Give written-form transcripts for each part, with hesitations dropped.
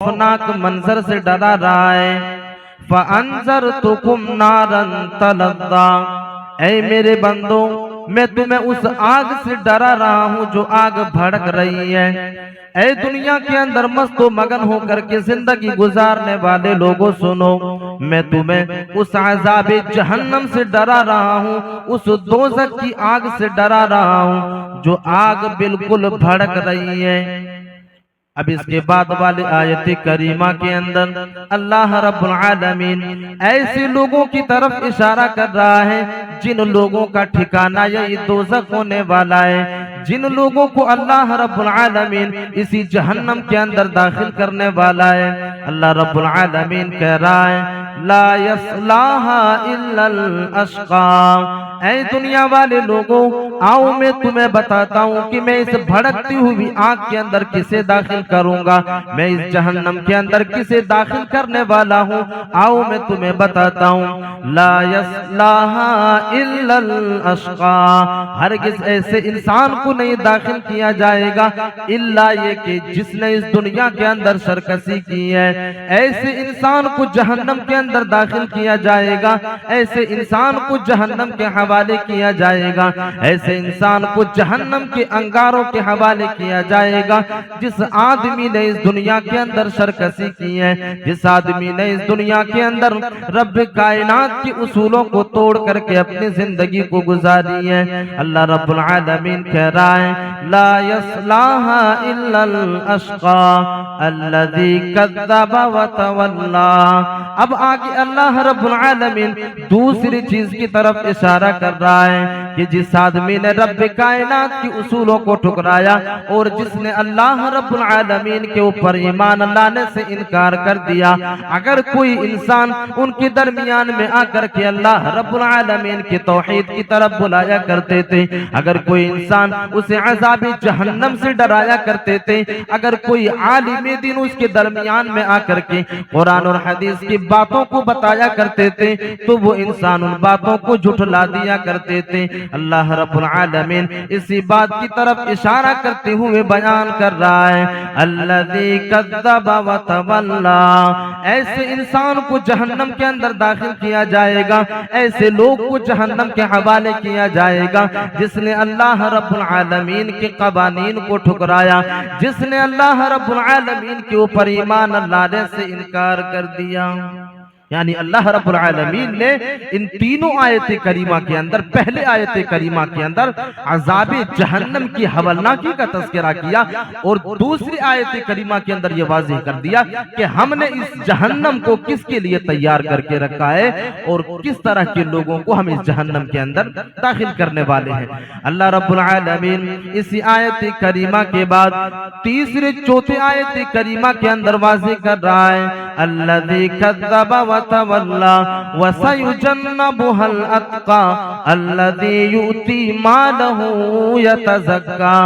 خوفناک منظر سے ڈرا رہا ہے۔ فَأَنذَرْتُكُمْ نَارًا تَلَظَّىٰ، اے میرے بندو میں تمہیں اس آگ سے ڈرا رہا ہوں جو آگ بھڑک رہی ہے۔ اے دنیا کے اندر مست و مگن ہو کر کے زندگی گزارنے والے لوگوں سنو، میں تمہیں اس عذاب جہنم سے ڈرا رہا ہوں، اس دوزخ کی آگ سے ڈرا رہا ہوں جو آگ بالکل بھڑک رہی ہے۔ اب اس کے بعد والی آیت کریمہ کے اندر اللہ رب العالمین ایسے لوگوں کی طرف اشارہ کر رہا ہے جن لوگوں کا ٹھکانہ یہی دوزخ ہونے والا ہے، جن لوگوں کو اللہ رب العالمین اسی جہنم کے اندر داخل کرنے والا ہے۔ اللہ رب العالمین کہہ رہا ہے لا یصلاها الا الاشقى، اے دنیا والے لوگوں آؤ میں تمہیں بتاتا ہوں کہ میں اس بھڑکتی ہوئی آگ کے اندر کسے داخل کروں گا، میں اس جہنم کے اندر کسے داخل کرنے والا ہوں، آؤ میں تمہیں بتاتا ہوں۔ لا یصلاها الا الاشقى، ہرگز ایسے انسان کو نہیں داخل کیا جائے گا الا یہ کہ جس نے اس دنیا کے اندر سرکشی کی ہے۔ ایسے انسان کو جہنم کے اندر داخل کیا جائے گا، ایسے انسان کو جہنم کے حوالے کیا جائے گا، ایسے انسان کو جہنم کے انگاروں کے حوالے کیا جائے گا جس آدمی نے اس دنیا کے اندر سرکشی کی ہے، جس آدمی نے اس دنیا کے اندر رب کائنات کی اصولوں کو توڑ کر کے اپنی زندگی کو گزاری ہے۔ اللہ رب العالمین کہہ رہا ہے لا یصلاها الا الاشقى الذي كذب وتولى۔ اب آگے اللہ رب العالمین دوسری چیز کی طرف اشارہ کر رہا ہے کہ جس آدمی نے رب کائنات کی اصولوں کو ٹھکرایا اور جس نے اللہ رب العالمین کے اوپر ایمان لانے سے انکار کر دیا، اگر کوئی انسان ان کے درمیان میں آ کر کے اللہ رب العالمین کی توحید کی طرف بلایا کرتے تھے، اگر کوئی انسان اسے عذاب جہنم سے ڈرایا کرتے تھے، اگر کوئی عالم دین اس کے درمیان میں آ کر کے قرآن اور حدیث کی باتوں کو بتایا کرتے تھے تو وہ انسان ان باتوں کو جھٹلا دیا کرتے تھے۔ اللہ رب العالمین اسی بات کی طرف اشارہ کرتے ہوئے بیان کر رہا ہے الذی کذب وتولی، ایسے انسان کو جہنم کے اندر داخل کیا جائے گا، ایسے لوگ کو جہنم کے حوالے کیا جائے گا جس نے اللہ رب العالمین کے قوانین کو ٹھکرایا، جس نے اللہ رب العالمین کے اوپر ایمان لانے سے انکار کر دیا۔ یعنی اللہ رب العالمین نے ان تینوں آیت کریمہ کے اندر، پہلے آیت کریمہ کے اندر عذاب جہنم کی ہولناکی کا تذکرہ کیا اور دوسری آیت کریمہ کے اندر یہ واضح کر دیا کہ ہم نے اس جہنم کو کس کے لیے تیار کر کے رکھا ہے اور کس طرح کے لوگوں کو ہم اس جہنم کے اندر داخل کرنے والے ہیں۔ اللہ رب العالمین اسی آیت کریمہ کے بعد تیسرے چوتھے آیت کریمہ کے اندر واضح کر رہا ہے الذی کذب وتولی وسیجنبها الاتقى الذی یؤتی مالہ یتزکی۔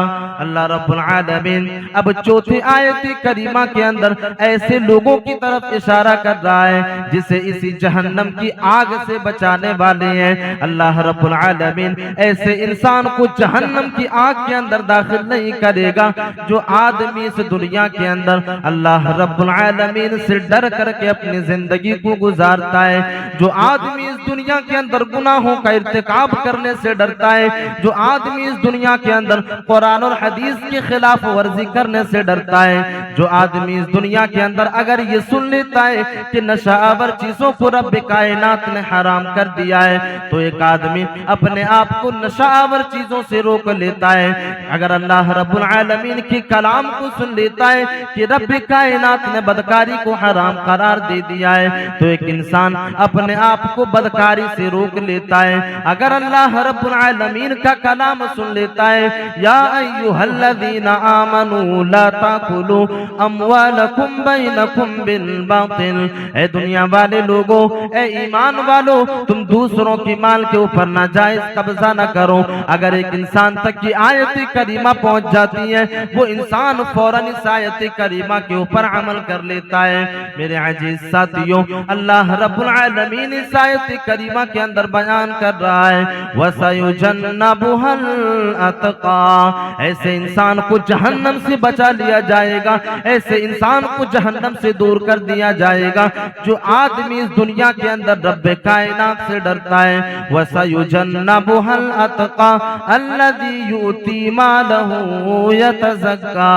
اللہ رب العالمین اب چوتھی آیت کریمہ کے اندر ایسے لوگوں کی طرف اشارہ کر رہا ہے جسے اسی جہنم کی آگ سے بچانے والے ہیں۔ اللہ رب العالمین ایسے انسان کو جہنم کی آگ کے اندر داخل نہیں کرے گا جو آدمی اس دنیا کے اندر اللہ رب العالمین سے ڈر کر کے اپنی زندگی کو گزارتا ہے، جو آدمی اس دنیا کے اندر گناہوں کا ارتکاب کرنے سے ڈرتا ہے، جو آدمی اس دنیا کے اندر قرآن اور حدیث کے خلاف ورزی کرنے سے ڈرتا ہے، جو آدمی اس دنیا کے اندر اگر یہ سن لیتا ہے کہ نشہ آور چیزوں کو رب کائنات نے حرام کر دیا ہے تو ایک آدمی اپنے آپ کو نشہ آور چیزوں سے روک لیتا ہے۔ اگر اللہ رب العالمین کی کلام کو سن لیتا ہے کہ رب کائنات نے بدکاری کو حرام قرار دے دیا ہے تو ایک انسان اپنے آپ کو بدکاری سے روک لیتا ہے۔ اگر اللہ رب العالمین کا کلام سن لیتا ہے یا ایھا الذین آمنوا لا تاکلوا اموالکم بینکم بالباطل، اے دنیا والے لوگوں، اے ایمان والو، تم دوسروں کی مال کے اوپر ناجائز قبضہ نہ کرو۔ اگر ایک انسان تک یہ آیت کریمہ پہنچ جاتی ہے وہ انسان فوراً اس آیت کریمہ کے اوپر عمل کر لیتا ہے۔ میرے عزیز ساتھیوں، اللہ رب العالمین اس آیت کریمہ کے اندر بیان کر رہا ہے وَسَيُجَنَّبُهَا الْأَتْقَى، ایسے ایسے انسان کو جہنم سے بچا لیا جائے گا، ایسے انسان کو جہنم سے دور کر دیا جائے گا جو آدمی اس دنیا کے اندر رب کائنات سے ڈرتا ہے۔ وَسَيُجَنَّبُهَا الْأَتْقَى الَّذِي يُؤْتِي مَالَهُ يَتَزَكَّى۔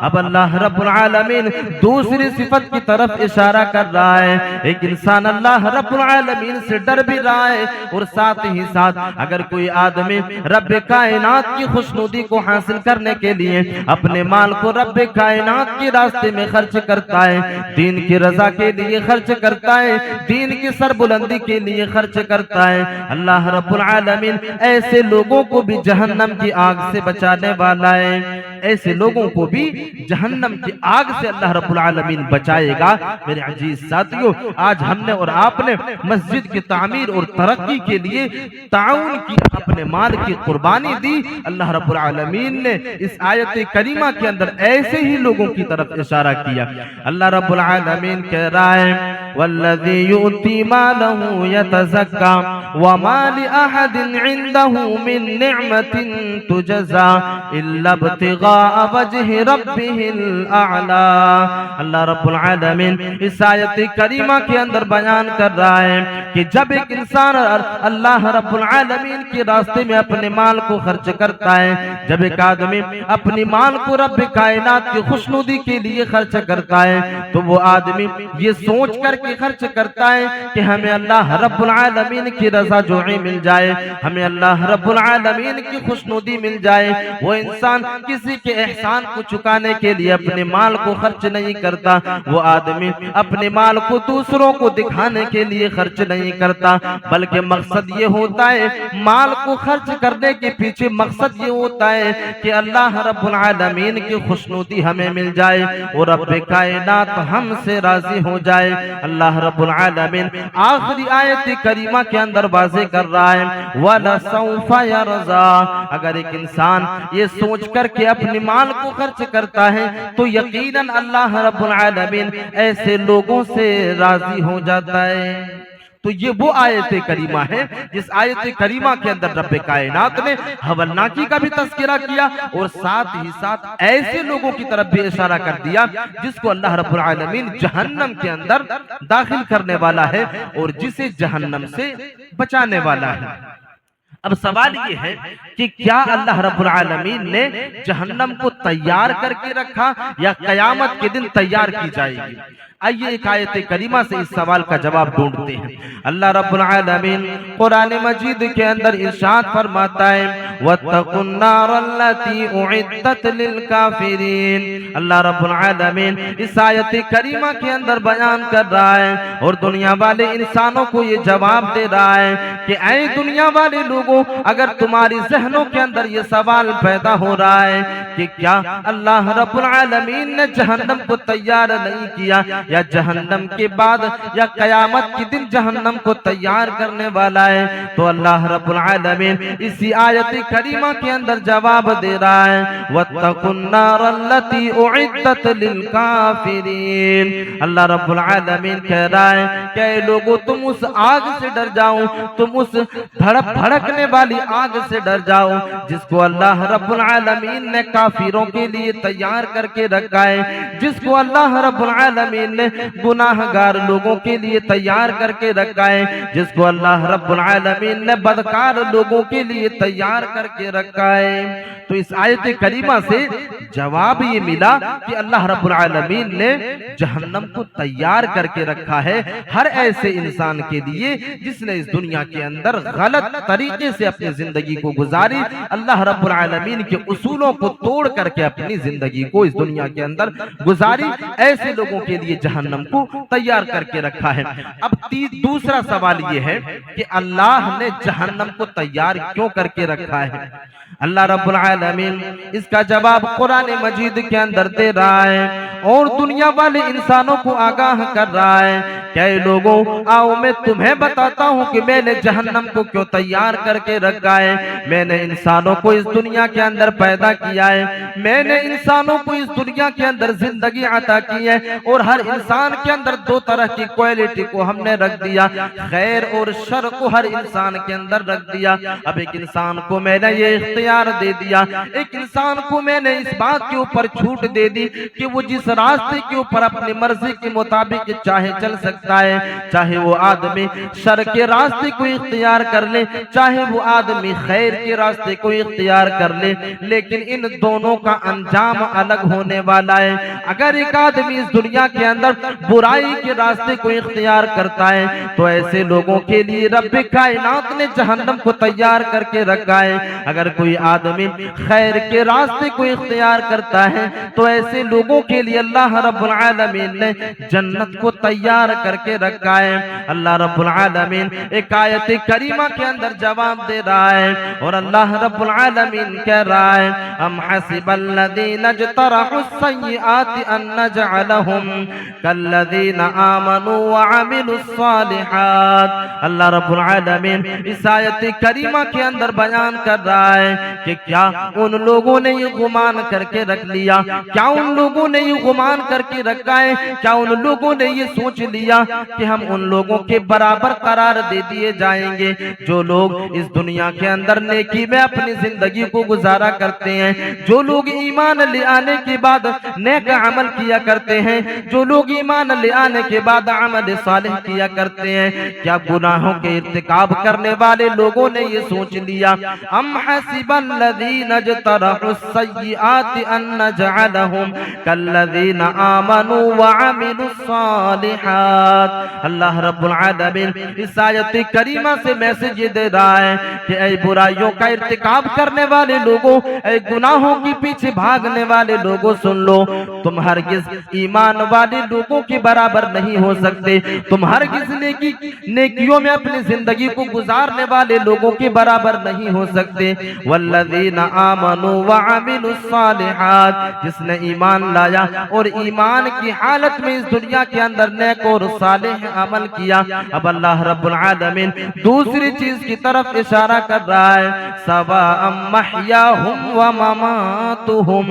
اب اللہ رب العالمین دوسری صفت کی طرف اشارہ کر رہا ہے۔ ایک انسان اللہ رب العالمین سے ڈر بھی رہا ہے اور ساتھ ہی ساتھ اگر کوئی آدمی رب کائنات کی خوشنودی کو حاصل کرنے کے لیے اپنے مال کو رب کائنات کے راستے میں خرچ کرتا ہے، دین کی رضا کے لیے خرچ کرتا ہے، دین کی سربلندی کے لیے خرچ کرتا ہے، اللہ رب العالمین ایسے لوگوں کو بھی جہنم کی آگ سے بچانے والا ہے۔ ایسے لوگوں کو بھی جہنم کی آگ سے اللہ رب العالمین بچائے گا۔ میرے عزیز ساتھیوں، آج ہم نے اور آپ نے مسجد کی تعمیر اور ترقی کے لیے تعاون کیا، اپنے مال کی قربانی دی۔ اللہ رب العالمین نے اس آیت کریمہ کے اندر ایسے ہی لوگوں کی طرف اشارہ کیا۔ اللہ رب العالمین کہہ رہا ہے وَالَّذِي يُؤْتِي مَالَهُ يَتَزَكَّى وَمَا لِأَحَدٍ عِندَهُ مِن نِعْمَةٍ تُجْزَى إِلَّا ابْتِغَاءَ وَجْهِ رَبِّهِ الْأَعْلَى۔ اللہ رب العالمین اس آیت کریمہ کے اندر بیان کر رہا ہے کہ جب ایک انسان اللہ رب العالمین کے راستے میں اپنے مال کو خرچ کرتا ہے، جب ایک آدمی اپنی مال کو رب کائنات کی خوشنودی کے لیے خرچ کرتا ہے تو وہ آدمی یہ سوچ کر کے خرچ کرتا ہے کہ ہمیں اللہ رب العالمین کی رضا جوئی مل جائے، ہمیں اللہ رب العالمین کی خوشنودی مل جائے۔ وہ انسان کسی کے احسان کو چکانے کے لیے اپنے مال کو خرچ نہیں کرتا، وہ آدمی اپنے مال کو دوسروں کو دکھانے کے لیے خرچ نہیں کرتا، بلکہ مقصد یہ ہوتا ہے، مال کو خرچ کرنے کے پیچھے مقصد یہ ہوتا ہے کہ اللہ رب العالمین کی خوشنودی ہمیں مل جائے اور رب کائنات ہم سے راضی ہو جائے۔ اللہ رب العالمین آخری آیت کریمہ کے اندر واضح کر رہا ہے وَلَسَوْفَ يَرْضَى۔ اگر ایک انسان یہ سوچ کر کے اپنے مال کو خرچ کرتا ہے تو یقیناً اللہ رب العالمین ایسے لوگوں سے راضی ہو جاتا ہے۔ تو یہ وہ آیت کریمہ ہے جس آیت کریمہ کے اندر رب کائنات نے حولناکی کا بھی تذکرہ کیا اور ساتھ ہی ساتھ ایسے لوگوں کی طرف بھی اشارہ کر دیا جس کو اللہ رب العالمین جہنم کے اندر داخل کرنے والا ہے اور جسے جہنم سے بچانے والا ہے۔ اب سوال یہ ہے کہ کیا اللہ رب العالمین نے جہنم کو تیار کر کے رکھا یا قیامت کے دن تیار کی جائے گی؟ آئیے ایک آیت کریمہ سے اس سوال کا جواب ڈھونڈتے ہیں۔ اللہ رب العالمین قرآن مجید کے اندر ارشاد فرماتا ہے وَاتَّقُوا النَّارَ الَّتِي أُعِدَّتْ لِلْكَافِرِينَ۔ اللہ رب العالمین اس آیت کریمہ کے اندر بیان کر رہا ہے اور دنیا والے انسانوں کو یہ جواب دے رہا ہے کہ اے دنیا والے لوگوں، اگر تمہاری ذہنوں کے اندر یہ سوال پیدا ہو رہا ہے کہ کیا اللہ رب العالمین نے جہنم کو تیار نہیں کیا یا جہنم کے بعد یا قیامت کے دن جہنم کو تیار کرنے والا ہے، تو اللہ رب العالمین اسی آیت کریمہ کے اندر جواب دے رہا ہے وَاتَّقُوا النَّارَ الَّتِي أُعِدَّتْ لِلْكَافِرِينَ۔ اللہ رب العالمین کہہ رہا ہے کہ اے لوگوں، تم اس آگ سے ڈر جاؤ، تم اس بھڑکنے والی آگ سے ڈر جاؤ جس کو اللہ رب العالمین نے کافروں کے لیے تیار کر کے رکھا ہے، جس کو اللہ رب العالمین نے گناہگار لوگوں کے لیے تیار کر کے رکھا ہے، جس کو اللہ رب العالمین نے بدکار لوگوں کے لیے تیار کر کے رکھا ہے۔ تو اس آیت کریمہ سے جواب یہ ملا کہ اللہ رب العالمین نے جہنم کو تیار کر کے رکھا ہے ہر ایسے انسان کے لیے جس نے اس دنیا کے اندر غلط طریقے سے اپنی زندگی کو گزاری، اللہ رب العالمین کے اصولوں کو توڑ کر کے اپنی زندگی کو اس دنیا کے اندر گزاری، ایسے لوگوں کے لیے جہنم کو تیار کر کے رکھا ہے۔ اب دوسرا سوال یہ ہے کہ اللہ نے جہنم کو تیار کیوں کر کے رکھا ہے؟ اللہ رب العالمین اس کا جواب قرآن مجید کے اندر دے رہا ہے اور دنیا والے انسانوں کو آگاہ کر رہا ہے کہ اے لوگوں آؤ میں تمہیں بتاتا ہوں کہ میں نے جہنم کو کیوں تیار کر کے رکھا ہے۔ میں نے انسانوں کو اس دنیا کے اندر پیدا کیا ہے، میں نے انسانوں کو اس دنیا کے اندر زندگی عطا کی ہے، اور ہر انسان کے اندر دو طرح کی کوالٹی کو ہم نے رکھ دیا، خیر اور شر کو ہر انسان کے اندر رکھ دیا۔ اب ایک انسان کو میں نے یہ اختیار دے دیا، ایک انسان کو میں نے اس بات کے اوپر چھوٹ دے دی کہ وہ جس راستے کے اوپر اپنی مرضی کے مطابق چاہے چل سکتا ہے، چاہے وہ آدمی شر کے راستے کو اختیار کر لے، چاہے وہ آدمی خیر کے راستے کو اختیار کر لے، لیکن ان دونوں کا انجام الگ ہونے والا ہے۔ اگر ایک آدمی اس دنیا کے اندر برائی کے راستے کو اختیار کرتا ہے تو ایسے لوگوں کے لیے رب کائنات نے جہنم کو تیار کر کے رکھا ہے۔ اگر کوئی آدمی خیر کے راستے کو اختیار کرتا ہے تو ایسے لوگوں کے لیے اللہ رب العالمین نے جنت کو تیار کر کے رکھا ہے۔ اللہ رب العالمین ایک آیت کریمہ کے اندر جواب دے رہا ہے، اور اللہ رب العالمین کہہ رہا ہے ام حسب الذین اجترحوا السیئات ان نجعلهم کالذین آمنوا وعملوا الصالحات۔ اللہ رب العالمین اس آیت کریمہ کے اندر بیان کر رہا ہے کہ کیا ان لوگوں نے یہ گمان کر کے رکھ لیا، کیا ان لوگوں نے یہ گمان کر کے رکھا ہے، کیا ان لوگوں نے یہ سوچ لیا کہ ہم ان لوگوں کے برابر قرار دے دیے جائیں گے جو لوگ اس دنیا کے اندر نیکی میں اپنی زندگی کو گزارا کرتے ہیں، جو لوگ ایمان لے آنے کے بعد نیک عمل کیا کرتے ہیں، جو لوگ ایمان لے آنے کے بعد عمل صالح کیا کرتے ہیں، کیا گناہوں کے ارتکاب کرنے والے لوگوں نے یہ سوچ لیا ام حسب الذین اجترحوا السیئات ان نجعلهم کالذین آمنوا وعملوا الصالحات۔ اللہ رب العالمین اس آیت کریمہ سے میسج دے رہا ہے کہ اے برائیوں کا ارتکاب کرنے والے لوگوں، اے گناہوں کی پیچھے بھاگنے والے لوگوں، سن لو تم ہرگز ایمان والے لوگوں کے برابر نہیں ہو سکتے، تم ہرگز نیکیوں میں اپنی زندگی کو گزارنے والے لوگوں کے برابر نہیں ہو سکتے۔ والذین آمنوا وعملوا الصالحات، جس نے ایمان لایا اور ایمان کی حالت میں اس دنیا کے اندر نیک اور صالح عمل کیا۔ اب اللہ رب العالمین دوسری چیز کی طرف اشارہ کر رہا ہے سواء محیاہم ومماتہم۔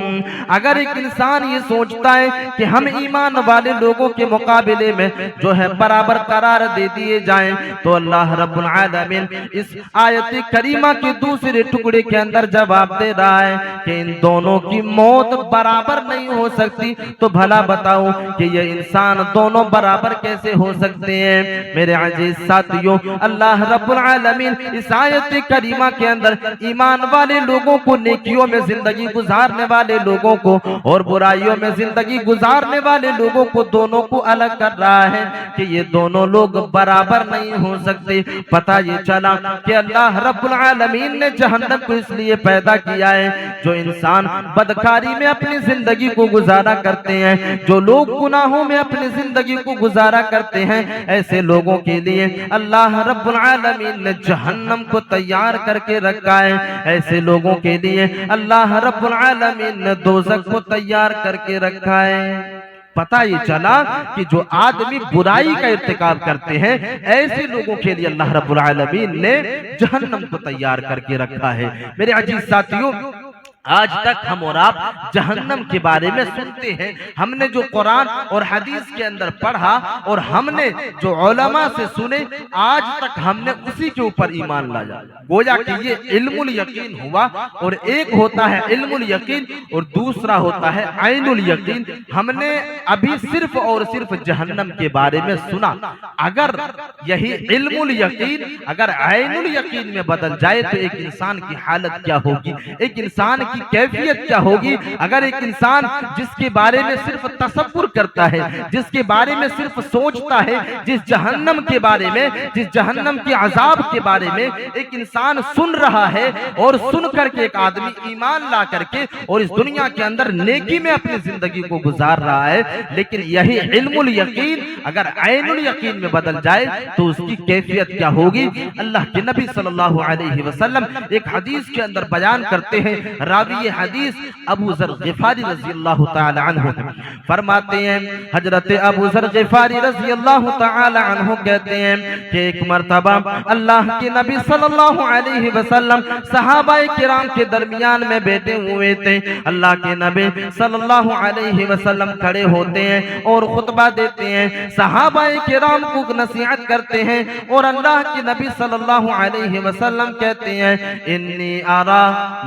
اگر ایک انسان یہ سوچتا ہے کہ ہم ایمان والے لوگوں کے مقابلے میں جو ہے برابر قرار دے دیے جائیں تو اللہ رب العالمین اس آیت کریمہ کے دوسرے ٹکڑے کے اندر جواب دے رہا ہے کہ ان دونوں کی موت برابر نہیں ہو سکتی۔ تو بھلا بتاؤ کہ یہ انسان دونوں برابر کیسے ہو سکتے ہیں؟ میرے عزیز ساتھیوں، اللہ رب العالمین اس آیت کریمہ کے اندر ایمان والے لوگوں کو، نیکیوں میں زندگی گزارنے والے لوگوں کو اور برائیوں میں زندگی گزارنے والے لوگوں کو، دونوں کو الگ کر رہا ہے کہ یہ دونوں لوگ برابر نہیں ہو سکتے۔ پتہ یہ چلا کہ اللہ رب العالمین نے جہنم کو اس لیے پیدا کیا ہے جو انسان بدکاری میں اپنی زندگی کو گزارا کرتے ہیں، جو لوگ گناہوں میں اپنی زندگی کو گزارا کرتے ہیں، ایسے لوگوں کے لیے اللہ رب العالمین نے جہنم کو تیار کر کے رکھا ہے۔ ایسے لوگوں کے لیے اللہ رب العالمین نے دوزخ کو تیار کر کے رکھا ہے۔ پتہ یہ چلا کہ جو آدمی برائی کا ارتکاب کرتے ہیں ایسے لوگوں کے لیے اللہ رب العالمین نے جہنم کو تیار کر کے رکھا ہے۔ میرے عزیز ساتھیوں، آج تک ہم اور آپ جہنم کے بارے میں سنتے ہیں، ہم نے جو قرآن اور حدیث کے اندر پڑھا اور ہم نے جو علماء سے سنے، آج تک ہم نے اسی کے اوپر ایمان لایا۔ گویا کہ یہ علم الیقین ہوا، اور ایک ہوتا ہے علم الیقین اور دوسرا ہوتا ہے عین الیقین۔ ہم نے ابھی صرف اور صرف جہنم کے بارے میں سنا، اگر یہی علم الیقین اگر عین الیقین میں بدل جائے تو ایک انسان کی حالت کیا ہوگی، ایک انسان کی کیفیت کیا ہوگی۔ اگر ایک انسان جس کے بارے میں صرف تصور کرتا ہے، جس کے بارے میں صرف سوچتا ہے، جس جہنم کے بارے میں، جس جہنم کے عذاب کے بارے میں ایک انسان سن رہا ہے، اور سن کر کے ایک آدمی ایمان لا کر کے اور اس دنیا کے اندر نیکی میں اپنی زندگی کو گزار رہا ہے، لیکن یہی علم الیقین اگر عین الیقین میں بدل جائے تو اس کی کیفیت کیا ہوگی۔ اللہ کے نبی صلی اللہ علیہ وسلم ایک حدیث کے اندر بیان کرتے ہیں، راوی حدیث ابو ذر غفاری رضی اللہ تعالی عنہ فرماتے ہیں حضرت ابو ذر غفاری رضی اللہ تعالی عنہ کہتے ہیں کہ ایک مرتبہ اللہ کے نبی صلی اللہ علیہ وسلم صحابہ کرام کے درمیان میں بیٹھے ہوئے تھے. اللہ کے نبی صلی اللہ علیہ وسلم کھڑے ہوتے ہیں اور خطبہ دیتے ہیں, صحابہ کرام کو نصیحت کرتے ہیں, اور اللہ کے نبی صلی اللہ علیہ وسلم کہتے ہیں انی ارا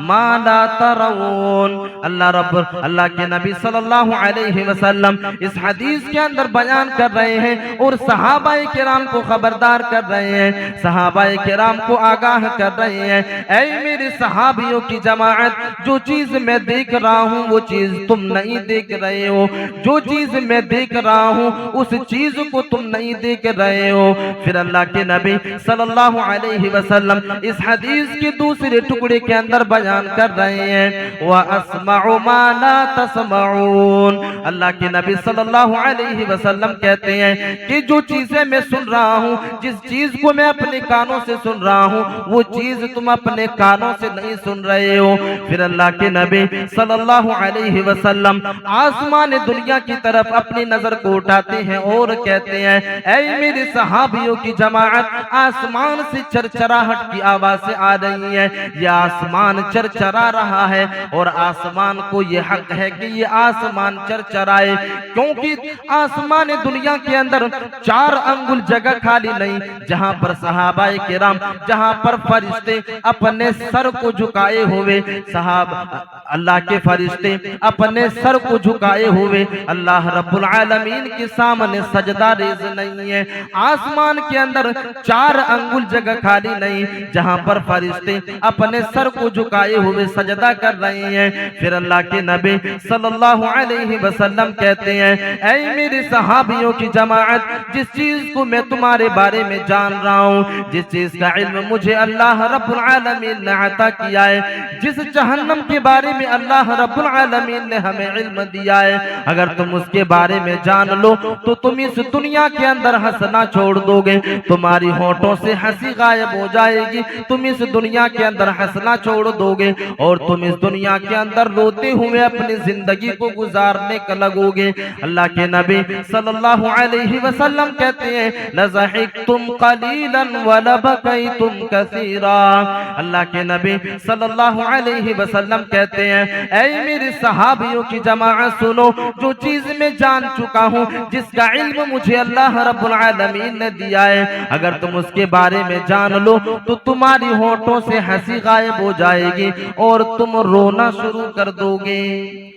ما لا ترون. اللہ کے نبی صلی اللہ علیہ وسلم اس حدیث کے اندر بیان کر رہے ہیں اور صحابہ کرام کو خبردار کر رہے ہیں, صحابہ کرام کو آگاہ کر رہے ہیں, اے میرے صحابیوں کی جماعت, جو چیز میں دیکھ رہا ہوں وہ چیز تم نہیں دیکھ رہے ہو, جو چیز میں دیکھ رہا ہوں اس چیز کو تم نہیں دیکھ رہے ہو. پھر اللہ کے نبی صلی اللہ علیہ وسلم اس حدیث کے دوسرے ٹکڑے کے اندر بیان کر رہے ہیں وَأَسْمَعُ مَا لَا تَسْمَعُونَ. اللہ کے نبی صلی اللہ علیہ وسلم کہتے ہیں کہ جو چیزیں میں سن رہا ہوں, جس چیز کو میں اپنے کانوں سے سن رہا ہوں وہ چیز تم اپنے کانوں سے نہیں سن رہے ہو. پھر اللہ کے نبی صلی اللہ علیہ وسلم آسمان دنیا کی طرف اپنی نظر کو اٹھاتے ہیں اور کہتے ہیں اے میرے صحابیوں کی جماعت, آسمان سے چرچراہٹ کی آواز سے آ رہی ہے, یہ آسمان چرچرا رہا ہے اور آسمان کو یہ حق ہے کہ یہ آسمان چرچرائے, کیونکہ آسمان دنیا کے اندر 4 انگل جگہ خالی نہیں جہاں پر صحابہ کرام, جہاں پر فرشتے اپنے سر کو جھکائے ہوئے, اللہ کے فرشتے اپنے سر کو جھکائے ہوئے اللہ رب العالمین کے سامنے سجدہ ریز نہیں ہے. آسمان کے اندر 4 انگل جگہ خالی نہیں جہاں پر فرشتے اپنے سر کو جھکائے ہوئے سجدہ کر رہے ہیں. پھر اللہ کے نبی صلی اللہ علیہ وسلم کہتے ہیں اے میرے صحابیوں کی جماعت, جس چیز کو میں تمہارے بارے میں جان رہا ہوں, جس چیز کا علم مجھے اللہ رب العالمین نے عطا کیا ہے, جس جہنم کے بارے میں اللہ رب العالمین نے ہمیں علم دیا ہے, اگر تم اس کے بارے میں جان لو تو تم اس دنیا کے اندر ہنسنا چھوڑ دو گے, تمہاری ہونٹوں سے ہنسی غائب ہو جائے گی, تم اس دنیا کے اندر ہنسنا چھوڑ دو گے اور تم اس دنیا کے اندر روتے ہوئے اپنی زندگی کو گزارنے کا لگو گے. اللہ کے نبی صلی اللہ علیہ وسلم کہتے ہیں لَضَحِكْتُمْ قَلِيلًا وَلَبَكَيْتُمْ كَثِيرًا. اللہ کے نبی صلی اللہ علیہ وسلم کہتے ہیں اے میرے صحابیوں کی جماعت سنو, جو چیز میں جان چکا ہوں, جس کا علم مجھے اللہ رب العالمین نے دیا ہے, اگر تم اس کے بارے میں جان لو تو تمہاری ہونٹوں سے ہنسی غائب ہو جائے گی اور تم رونا شروع کر دو گے.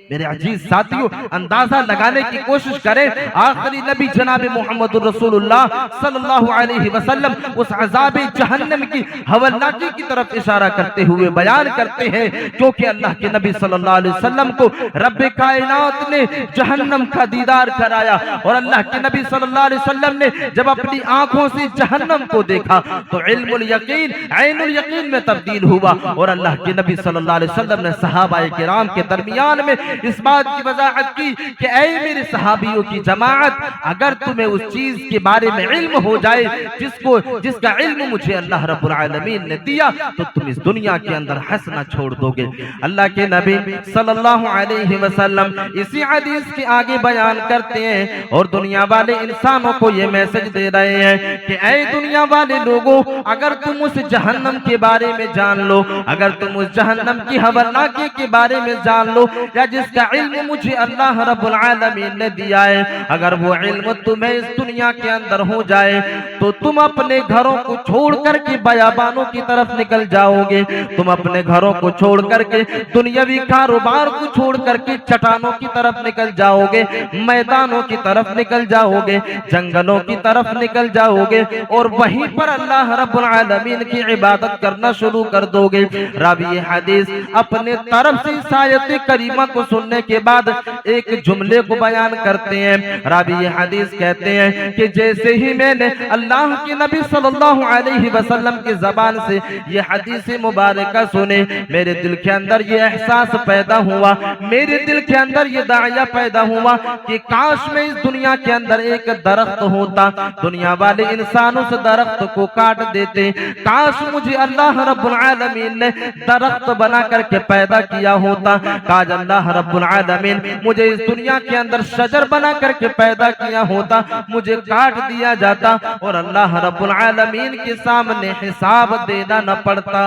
میرے عزیز ساتھیوں, اندازہ لگانے کی کوشش کریں, آخری نبی جناب محمد رسول اللہ صلی اللہ علیہ وسلم اس عذاب جہنم کی ہولناکی کی طرف اشارہ کرتے ہوئے بیان کرتے ہیں, کیونکہ اللہ کے نبی صلی اللہ علیہ وسلم کو رب کائنات نے جہنم کا دیدار کرایا, اور اللہ کے نبی صلی اللہ علیہ وسلم نے جب اپنی آنکھوں سے جہنم کو دیکھا تو علم الیقین عین الیقین میں تبدیل ہوا, اور اللہ کے نبی صلی اللہ علیہ وسلم نے صحابہ کرام کے درمیان میں اس بات کی وضاحت کی کہ اے میرے صحابیوں کی جماعت, اگر تمہیں اس چیز کے بارے میں علم ہو جائے جس کا علم مجھے اللہ رب العالمین نے دیا, تو تم اس دنیا کے اندر ہنسنا چھوڑ دو گے. اللہ کے نبی صلی اللہ علیہ وسلم اسی حدیث کے آگے بیان کرتے ہیں اور دنیا والے انسانوں کو یہ میسج دے رہے ہیں کہ اے دنیا والے لوگوں, اگر تم اس جہنم کے بارے میں جان لو, اگر تم اس جہنم کی ہولناکی کے بارے میں جان لو, یا جس کا علم مجھے اللہ رب العالمین نے دیا ہے, اگر وہ علم تمہیں اس دنیا کے اندر ہو جائے تو تم اپنے گھروں کو چھوڑ کر کے بیابانوں کی طرف نکل جاؤ گے, تم اپنے گھروں کو چھوڑ کر کے دنیاوی کاروبار کو چھوڑ کر کے چٹانوں کی طرف نکل جاؤ گے, میدانوں کی طرف نکل جاؤ گے, جنگلوں کی طرف نکل جاؤ گے, اور وہیں پر اللہ رب العالمین کی عبادت کرنا شروع کر دو گے. راوی حدیث اپنے طرف سے آیت کریمہ کو سننے کے بعد ایک جملے کو بیان کرتے ہیں۔ راوی یہ حدیث کہتے ہیں کہ جیسے ہی میں نے اللہ کے نبی صلی اللہ علیہ وسلم کی زبان سے یہ حدیث مبارکہ سنے، میرے دل کے اندر یہ احساس پیدا ہوا، میرے دل کے اندر یہ داعیہ پیدا ہوا کہ کاش میں اس دنیا کے اندر ایک درخت ہوتا، دنیا والے انسان اس درخت کو کاٹ دیتے، کاش مجھے اللہ رب العالمین نے درخت بنا کر کے پیدا کیا ہوتا، کاش اللہ رب العالمین مجھے اس دنیا کے اندر شجر بنا کر کے پیدا کیا ہوتا، مجھے کاٹ دیا جاتا اور اللہ رب العالمین کے سامنے حساب دینا نہ پڑتا۔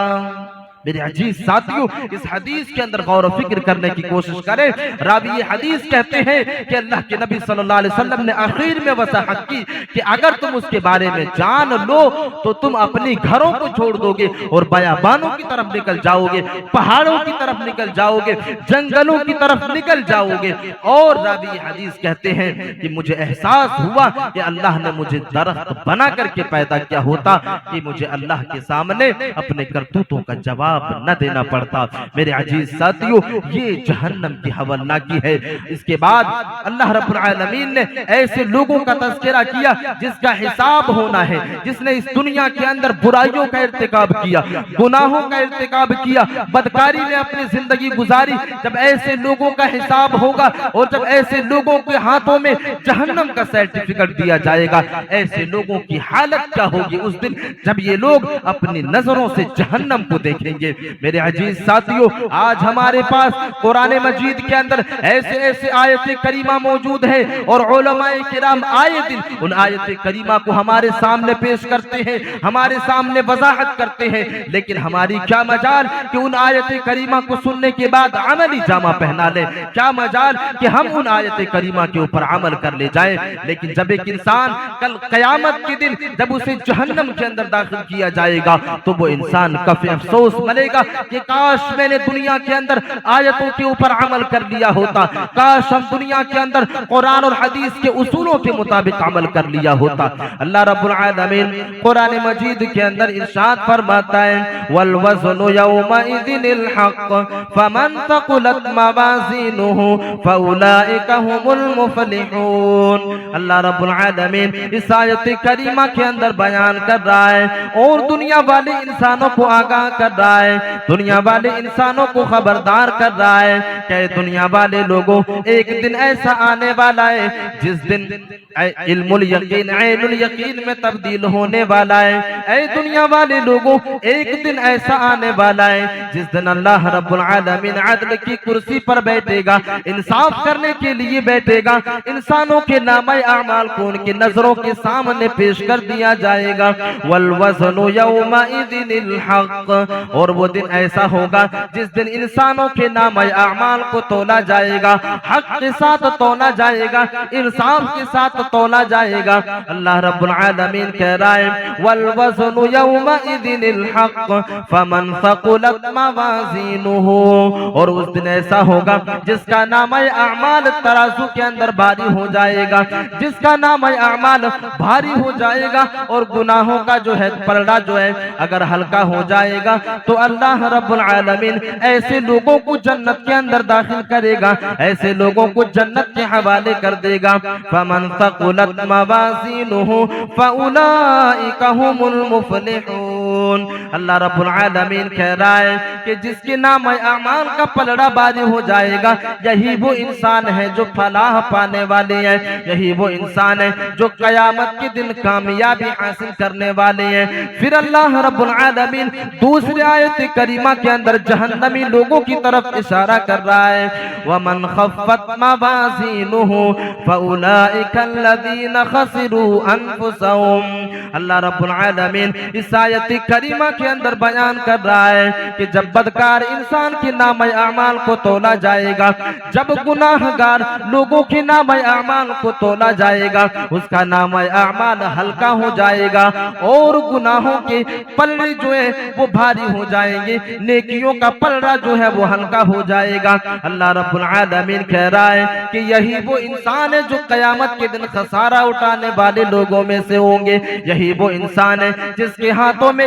میرے عزیز ساتھیوں، اس حدیث کے اندر غور و فکر کرنے کی کوشش کریں۔ راوی یہ حدیث کہتے ہیں کہ اللہ کے نبی صلی اللہ علیہ وسلم نے آخر میں وضاحت کی کہ اگر تم اس کے بارے میں جان لو تو تم اپنی گھروں کو چھوڑ دو گے اور بیابانوں کی طرف نکل جاؤ گے، پہاڑوں کی طرف نکل جاؤ گے، جنگلوں کی طرف نکل جاؤ گے۔ اور راوی یہ حدیث کہتے ہیں کہ مجھے احساس ہوا کہ اللہ نے مجھے درخت بنا کر کے پیدا کیا ہوتا کہ مجھے اللہ کے سامنے اپنے کرتوتوں کا جواب نہ دینا پڑتا۔ میرے عزیز ساتھیوں، یہ جہنم کی ہولناکی ہے۔ اس کے بعد اللہ رب العالمین نے ایسے لوگوں کا تذکرہ کیا جس کا حساب ہونا ہے، جس نے اس دنیا کے اندر برائیوں کا ارتکاب کیا، گناہوں کا ارتکاب کیا، بدکاری میں اپنی زندگی گزاری۔ جب ایسے لوگوں کا حساب ہوگا اور جب ایسے لوگوں کے ہاتھوں میں جہنم کا سرٹیفکیٹ دیا جائے گا، ایسے لوگوں کی حالت کیا ہوگی اس دن جب یہ لوگ اپنی نظروں سے جہنم کو دیکھیں گے۔ میرے عزیز ساتھیوں، آج ہمارے پاس قرآن مجید کے اندر ایسے آیت کریمہ موجود ہے اور علماء کرام آئے دن ان آیت کریمہ کو ہمارے سامنے پیش کرتے ہیں، ہمارے سامنے وضاحت کرتے ہیں، لیکن ہماری کیا مجال کہ ان آیت کریمہ کو سننے کے بعد عملی جامہ پہنا لیں، کیا مجال کہ ہم ان آیت کریمہ کے اوپر عمل کر لے جائیں۔ لیکن جب ایک انسان کل قیامت کے دن جب اسے جہنم کے اندر داخل کیا جائے گا تو وہ انسان کافی افسوس ملے گا کہ کاش میں نے دنیا کے اندر آیتوں کے اوپر عمل کر لیا ہوتا، کاش ہم دنیا کے اندر قرآن اور حدیث کے اصولوں کے مطابق عمل کر لیا ہوتا۔ اللہ رب العالمین قرآن مجید کے اندر ارشاد فرماتا ہے والوزن یومئذ الحق فمن ثقلت موازینہ فاولئک هم المفلحون۔ اللہ رب العالمین اس آیت کریمہ کے اندر بیان کر رہا ہے اور دنیا والے انسانوں کو آگاہ کر رہا ہے، دنیا والے انسانوں کو خبردار کر رہا ہے کہ دنیا والے لوگوں ایک دن ایسا آنے والا ہے جس دن علم الیقین عین الیقین میں تبدیل ہونے والا ہے۔ اے دنیا والے لوگوں، ایک دن ایسا آنے والا ہے جس دن اللہ رب العالمین عدل کی کرسی پر بیٹھے گا، انصاف کرنے کے لیے بیٹھے گا، انسانوں کے نامہ اعمال کو ان کی نظروں کے سامنے پیش کر دیا جائے گا۔ والوزن یومئذ الحق، اور وہ دن ایسا ہوگا جس دن انسانوں کے نامہ اعمال کو تولا جائے گا، حق کے ساتھ تولا جائے گا، انصاف کے ساتھ تولا جائے گا۔ اللہ رب العالمین کہہ رہا ہے والوزن یومئذ الحق فمن ثقلت موازینہ، اور اس دن ایسا ہوگا جس کا نامہ اعمال ترازو کے اندر بھاری ہو جائے گا، جس کا نامہ اعمال بھاری ہو جائے گا اور گناہوں کا جو ہے پلڑا جو ہے اگر ہلکا ہو جائے گا تو اللہ رب العالمین ایسے لوگوں کو جنت کے اندر داخل کرے گا، ایسے لوگوں کو جنت کے حوالے کر دے گا۔ فمن ثقلت موازینہ فاولئک هم المفلحون۔ اللہ رب العالمین کہہ رہا ہے کہ جس کے نام اعمال کا پلڑا باری ہو جائے گا یہی وہ انسان ہے جو فلاح پانے والے ہیں، یہی وہ انسان ہے جو قیامت کے دن کامیابی حاصل کرنے والے ہیں۔ پھر اللہ رب العالمین دوسری آیت کریمہ کے اندر جہنمی لوگوں کی طرف اشارہ کر رہا ہے وَمَنْ خَفَّتْ مَوَازِينُهُ فَأُولَئِكَ الَّذِينَ خَسِرُوا أَنفُسَهُمْ۔ اللہ رب العالمین اس آیت کریمہ کے اندر بیان کر رہا ہے کہ جب بدکار انسان کے نام اعمال کو تولا جائے گا، جب گناہگار لوگوں کے نام اعمال کو تولا جائے گا، اس کا نام اعمال ہلکا ہو جائے گا اور گناہوں کے پلڑے جو ہے وہ بھاری ہو جائیں گے، نیکیوں کا پلڑا جو ہے وہ ہلکا ہو جائے گا۔ اللہ رب العالمین کہہ رہا ہے کہ یہی وہ انسان ہے جو قیامت کے دن خسارہ اٹھانے والے لوگوں میں سے ہوں گے، یہی وہ انسان ہے جس کے ہاتھوں میں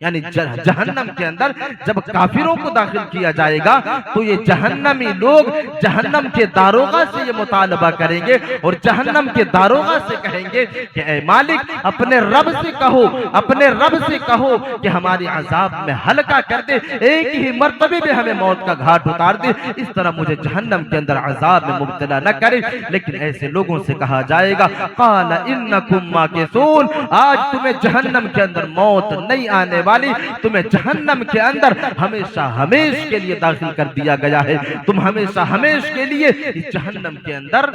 یعنی جہنم کے اندر جب کافروں کو داخل کیا جائے گا تو یہ جہنمی لوگ جہنم کے داروغہ سے یہ مطالبہ کریں گے اور جہنم کے داروغہ سے کہیں گے کہ اے مالک اپنے رب سے کہو، اپنے رب سے کہو کہ ہماری عذاب میں ہلکا کر دے، ایک ہی مرتبے میں ہمیں موت کا گھاٹ اتار دے، اس طرح مجھے جہنم کے اندر عذاب میں مبتلا نہ کرے۔ لیکن ایسے لوگوں سے کہا جائے گا قال انکم ماکثون، آج تمہیں جہنم کے اندر موت نہیں آنے والی، تمہیں جہنم کے اندر ہمیشہ ہمیش کے لیے داخل کر دیا گیا ہے، تم ہمیشہ ہمیش کے لیے اس جہنم کے اندر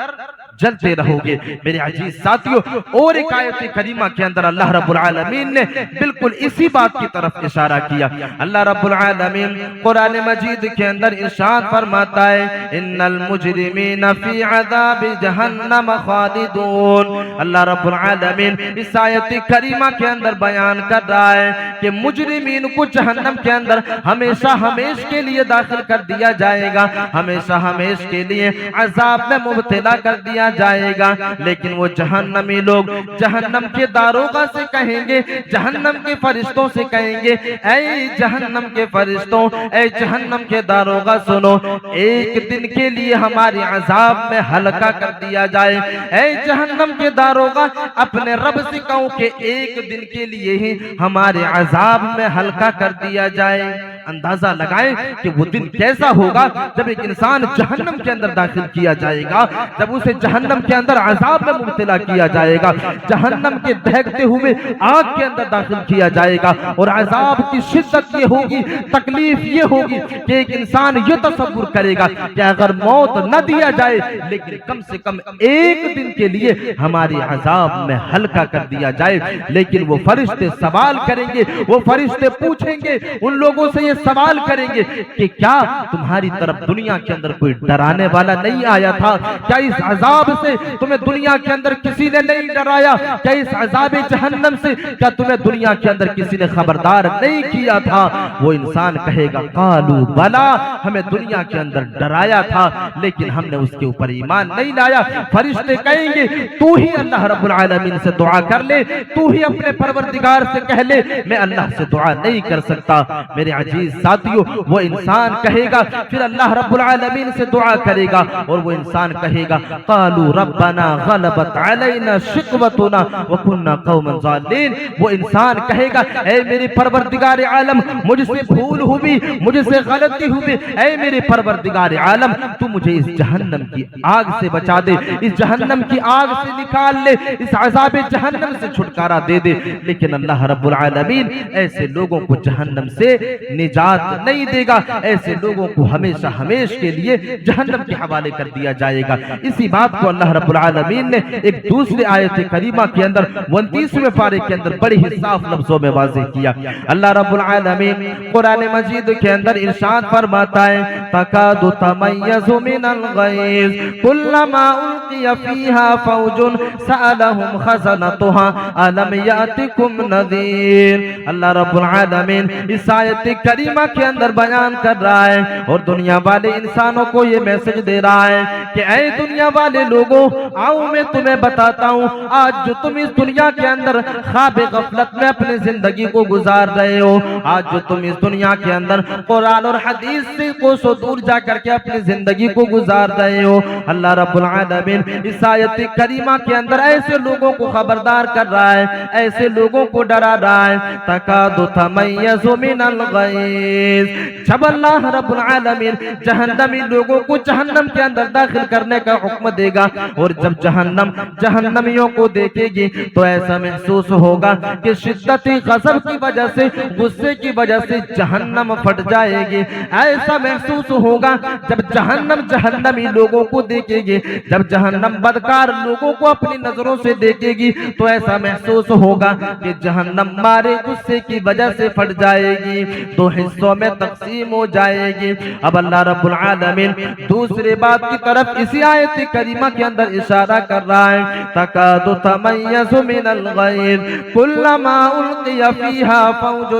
جلتے رہو گے۔ میرے عزیز ساتھیوں، اور ایک آیت کریمہ کے اندر اللہ رب العالمین نے بالکل اسی بات کی طرف اشارہ کیا۔ اللہ رب العالمین قرآن مجید کے اندر ارشاد فرماتا ہے ان المجرمین فی عذاب جہنم خالدون۔ اللہ رب العالمین اس آیت کریمہ کے اندر بیان کر رہا ہے کہ مجرمین کو جہنم کے اندر ہمیشہ ہمیش کے لیے داخل کر دیا جائے گا، ہمیشہ ہمیش کے لیے عذاب میں مبتلا کر دیا جائے گا۔ لیکن وہ جہنمی لوگ جہنم کے داروغہ سے کہیں گے، جہنم کے فرشتوں سے کہیں گے اے جہنم کے فرشتوں، اے جہنم کے داروغہ سنو، ایک دن کے لیے ہماری عذاب میں ہلکا کر دیا جائے۔ اے جہنم کے داروغہ اپنے رب سے کہو کہ ایک دن کے لیے ہی ہمارے عذاب میں ہلکا کر دیا جائے۔ اندازہ لگائیں کہ وہ دن کیسا ہوگا جب ایک انسان جہنم کے اندر داخل کیا جائے گا، جب اسے جہنم کے اندر عذاب میں مبتلا کیا جائے گا، جہنم کے دہکتے ہوئے آگ کے اندر داخل کیا جائے گا، اور عذاب کی شدت یہ ہوگی، تکلیف یہ ہوگی کہ ایک انسان یہ تصور کرے گا کہ اگر موت نہ دیا جائے لیکن کم سے کم ایک دن کے لیے ہماری عذاب میں ہلکا کر دیا جائے۔ لیکن وہ فرشتے سوال کریں گے، وہ فرشتے پوچھیں گے، ان لوگوں سے یہ سوال کریں گے کہ کیا تمہاری طرف دنیا کے اندر کوئی ڈرانے والا نہیں آیا تھا؟ کیا اس عذاب سے تمہیں دنیا کے اندر کسی نے نہیں ڈرایا؟ کیا اس عذاب جہنم سے کیا تمہیں دنیا کے اندر کسی نے خبردار نہیں کیا تھا؟ وہ انسان کہے گا قالوا بلا، ہمیں دنیا کے اندر ڈرایا تھا لیکن ہم نے اس کے اوپر ایمان نہیں لایا۔ فرشتے کہیں گے تو ہی اللہ رب العالمین سے دعا کر لے، تو ہی اپنے پروردگار سے کہہ لے، میں اللہ سے دعا نہیں کر سکتا۔ میرے عزیز ساتھیوں، وہ انسان کہے گا، پھر اللہ رب العالمین سے دعا کرے گا اور وہ انسان کہے گا قالوا ربنا غلبت علینا شقوتنا وکنا قوما ضالین۔ وہ انسان کہے گا اے میرے پروردگار عالم، مجھ سے بھول ہوئی، مجھ سے غلطی ہوئی، اے میرے پروردگار عالم تو مجھے اس جہنم کی آگ سے بچا دے، اس جہنم کی آگ سے نکال لے، اس عذاب جہنم سے چھٹکارا دے دے۔ لیکن اللہ رب العالمین ایسے لوگوں کو جہنم سے نجات نہیں دے گا، ایسے لوگوں کو ہمیشہ ہمیش کے لیے جہنم کے حوالے کر دیا جائے گا۔ اسی بات کو اللہ رب العالمین نے ایک دوسری آیت کریمہ کے اندر 29ویں پارے کے اندر بڑی ہی صاف لفظوں میں واضح کیا۔ اللہ رب العالمین قرآن مجید کے اندر ارشاد فرماتا ہے تکاد تمیز من الغیظ کلما القی فیہا فوج سألہم خزنتها الم یأتکم نذیر۔ اللہ رب العالمین اس آیت کریمہ کے اندر بیان کر رہا ہے اور دنیا والے انسانوں کو یہ میسج دے رہا ہے کہ اے دنیا والے لوگوں، آؤ میں تمہیں بتاتا ہوں، آج جو تم اس دنیا کے اندر خواب غفلت میں اپنی زندگی کو گزار رہے ہو، آج جو تم اس دنیا کے اندر قرآن اور حدیث سے کوسوں دور جا کر کے اپنی زندگی کو گزار رہے ہو، اللہ رب العالمین اس آیت کریمہ کے اندر ایسے لوگوں کو خبردار کر رہا ہے، ایسے لوگوں کو ڈرا رہا ہے تکاد تمیز من الغیظ۔ جب اللہ رب العالمین جہنمی لوگوں کو جہنم کے اندر داخل کرنے کا حکم دے گا اور جب جہنم جہنمیوں کو دیکھے گی تو ایسا محسوس ہوگا کہ شدت غضب کی وجہ سے، غصے کی وجہ سے جہنم پھٹ جائے گی۔ ایسا محسوس ہوگا جب جہنم جہنمی لوگوں کو دیکھے گی، جب جہنم بدکار لوگوں کو اپنی نظروں سے دیکھے گی تو ایسا محسوس ہوگا کہ جہنم مارے غصے کی وجہ سے پھٹ جائے گی۔ تو حصوں میں تقسیم ہو جائے گی۔ اب اللہ رب العالمین دوسرے بات کی طرف اسی آیت کریمہ کے اندر اشارہ کر رہا ہے، تکاد تمیز من الغیظ کلما القی فیہا فوج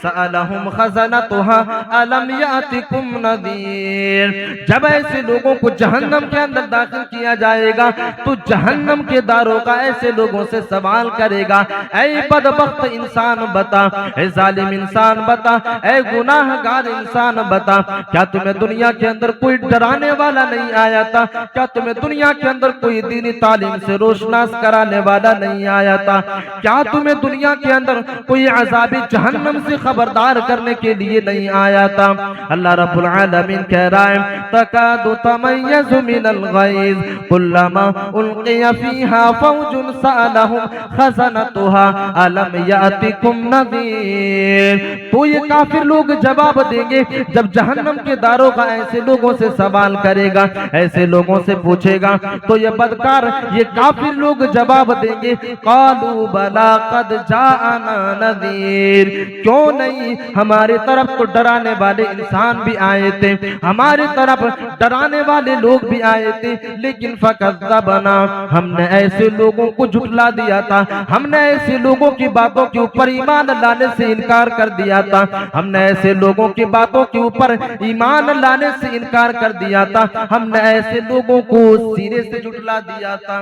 سألہم خزنتها الم یأتکم نذیر۔ جب ایسے لوگوں کو جہنم کے اندر داخل کیا جائے گا تو جہنم کے داروغہ ایسے لوگوں سے سوال کرے گا، اے بدبخت انسان بتا، اے ظالم انسان بتا، اے گناہ گار انسان بتا، کیا تمہیں دنیا کے اندر کوئی ڈرانے والا نہیں آیا تھا؟ کیا تمہیں دنیا کے اندر کوئی دینی تعلیم سے روشناس کرانے والا نہیں آیا تھا؟ کیا تمہیں دنیا کے اندر کوئی عذاب جہنم سے خبردار کرنے کے لیے نہیں آیا تھا؟ اللہ رب العالمین کہہ رہا ہے، تکاد تمیز من الغیظ کلما القی فیہا فوج سألہم خزنتها الم یأتکم نذیر۔ تو یہ کافر لوگ جواب دیں گے جب جہنم کے داروغہ ایسے لوگوں سے سوال کرے گا، ایسے لوگوں سے پوچھے گا، تو یہ بدکار یہ کافر لوگ جواب دیں گے، قالوا بلا قد جاءنا نذیر، کیوں نہیں ہماری طرف تو ڈرانے والے انسان بھی آئے تھے، ہماری طرف ڈرانے والے لوگ بھی آئے تھے، لیکن فکذبنا، ہم نے ایسے لوگوں کو جھٹلا دیا تھا، ہم نے ایسے لوگوں کی باتوں کے اوپر ایمان لانے سے انکار کر دیا تھا، ہم نے ایسے لوگوں کی باتوں کے اوپر ایمان لانے سے انکار کر دیا تھا، ہم نے ایسے لوگوں کو سینے سے جھٹلا دیا تھا۔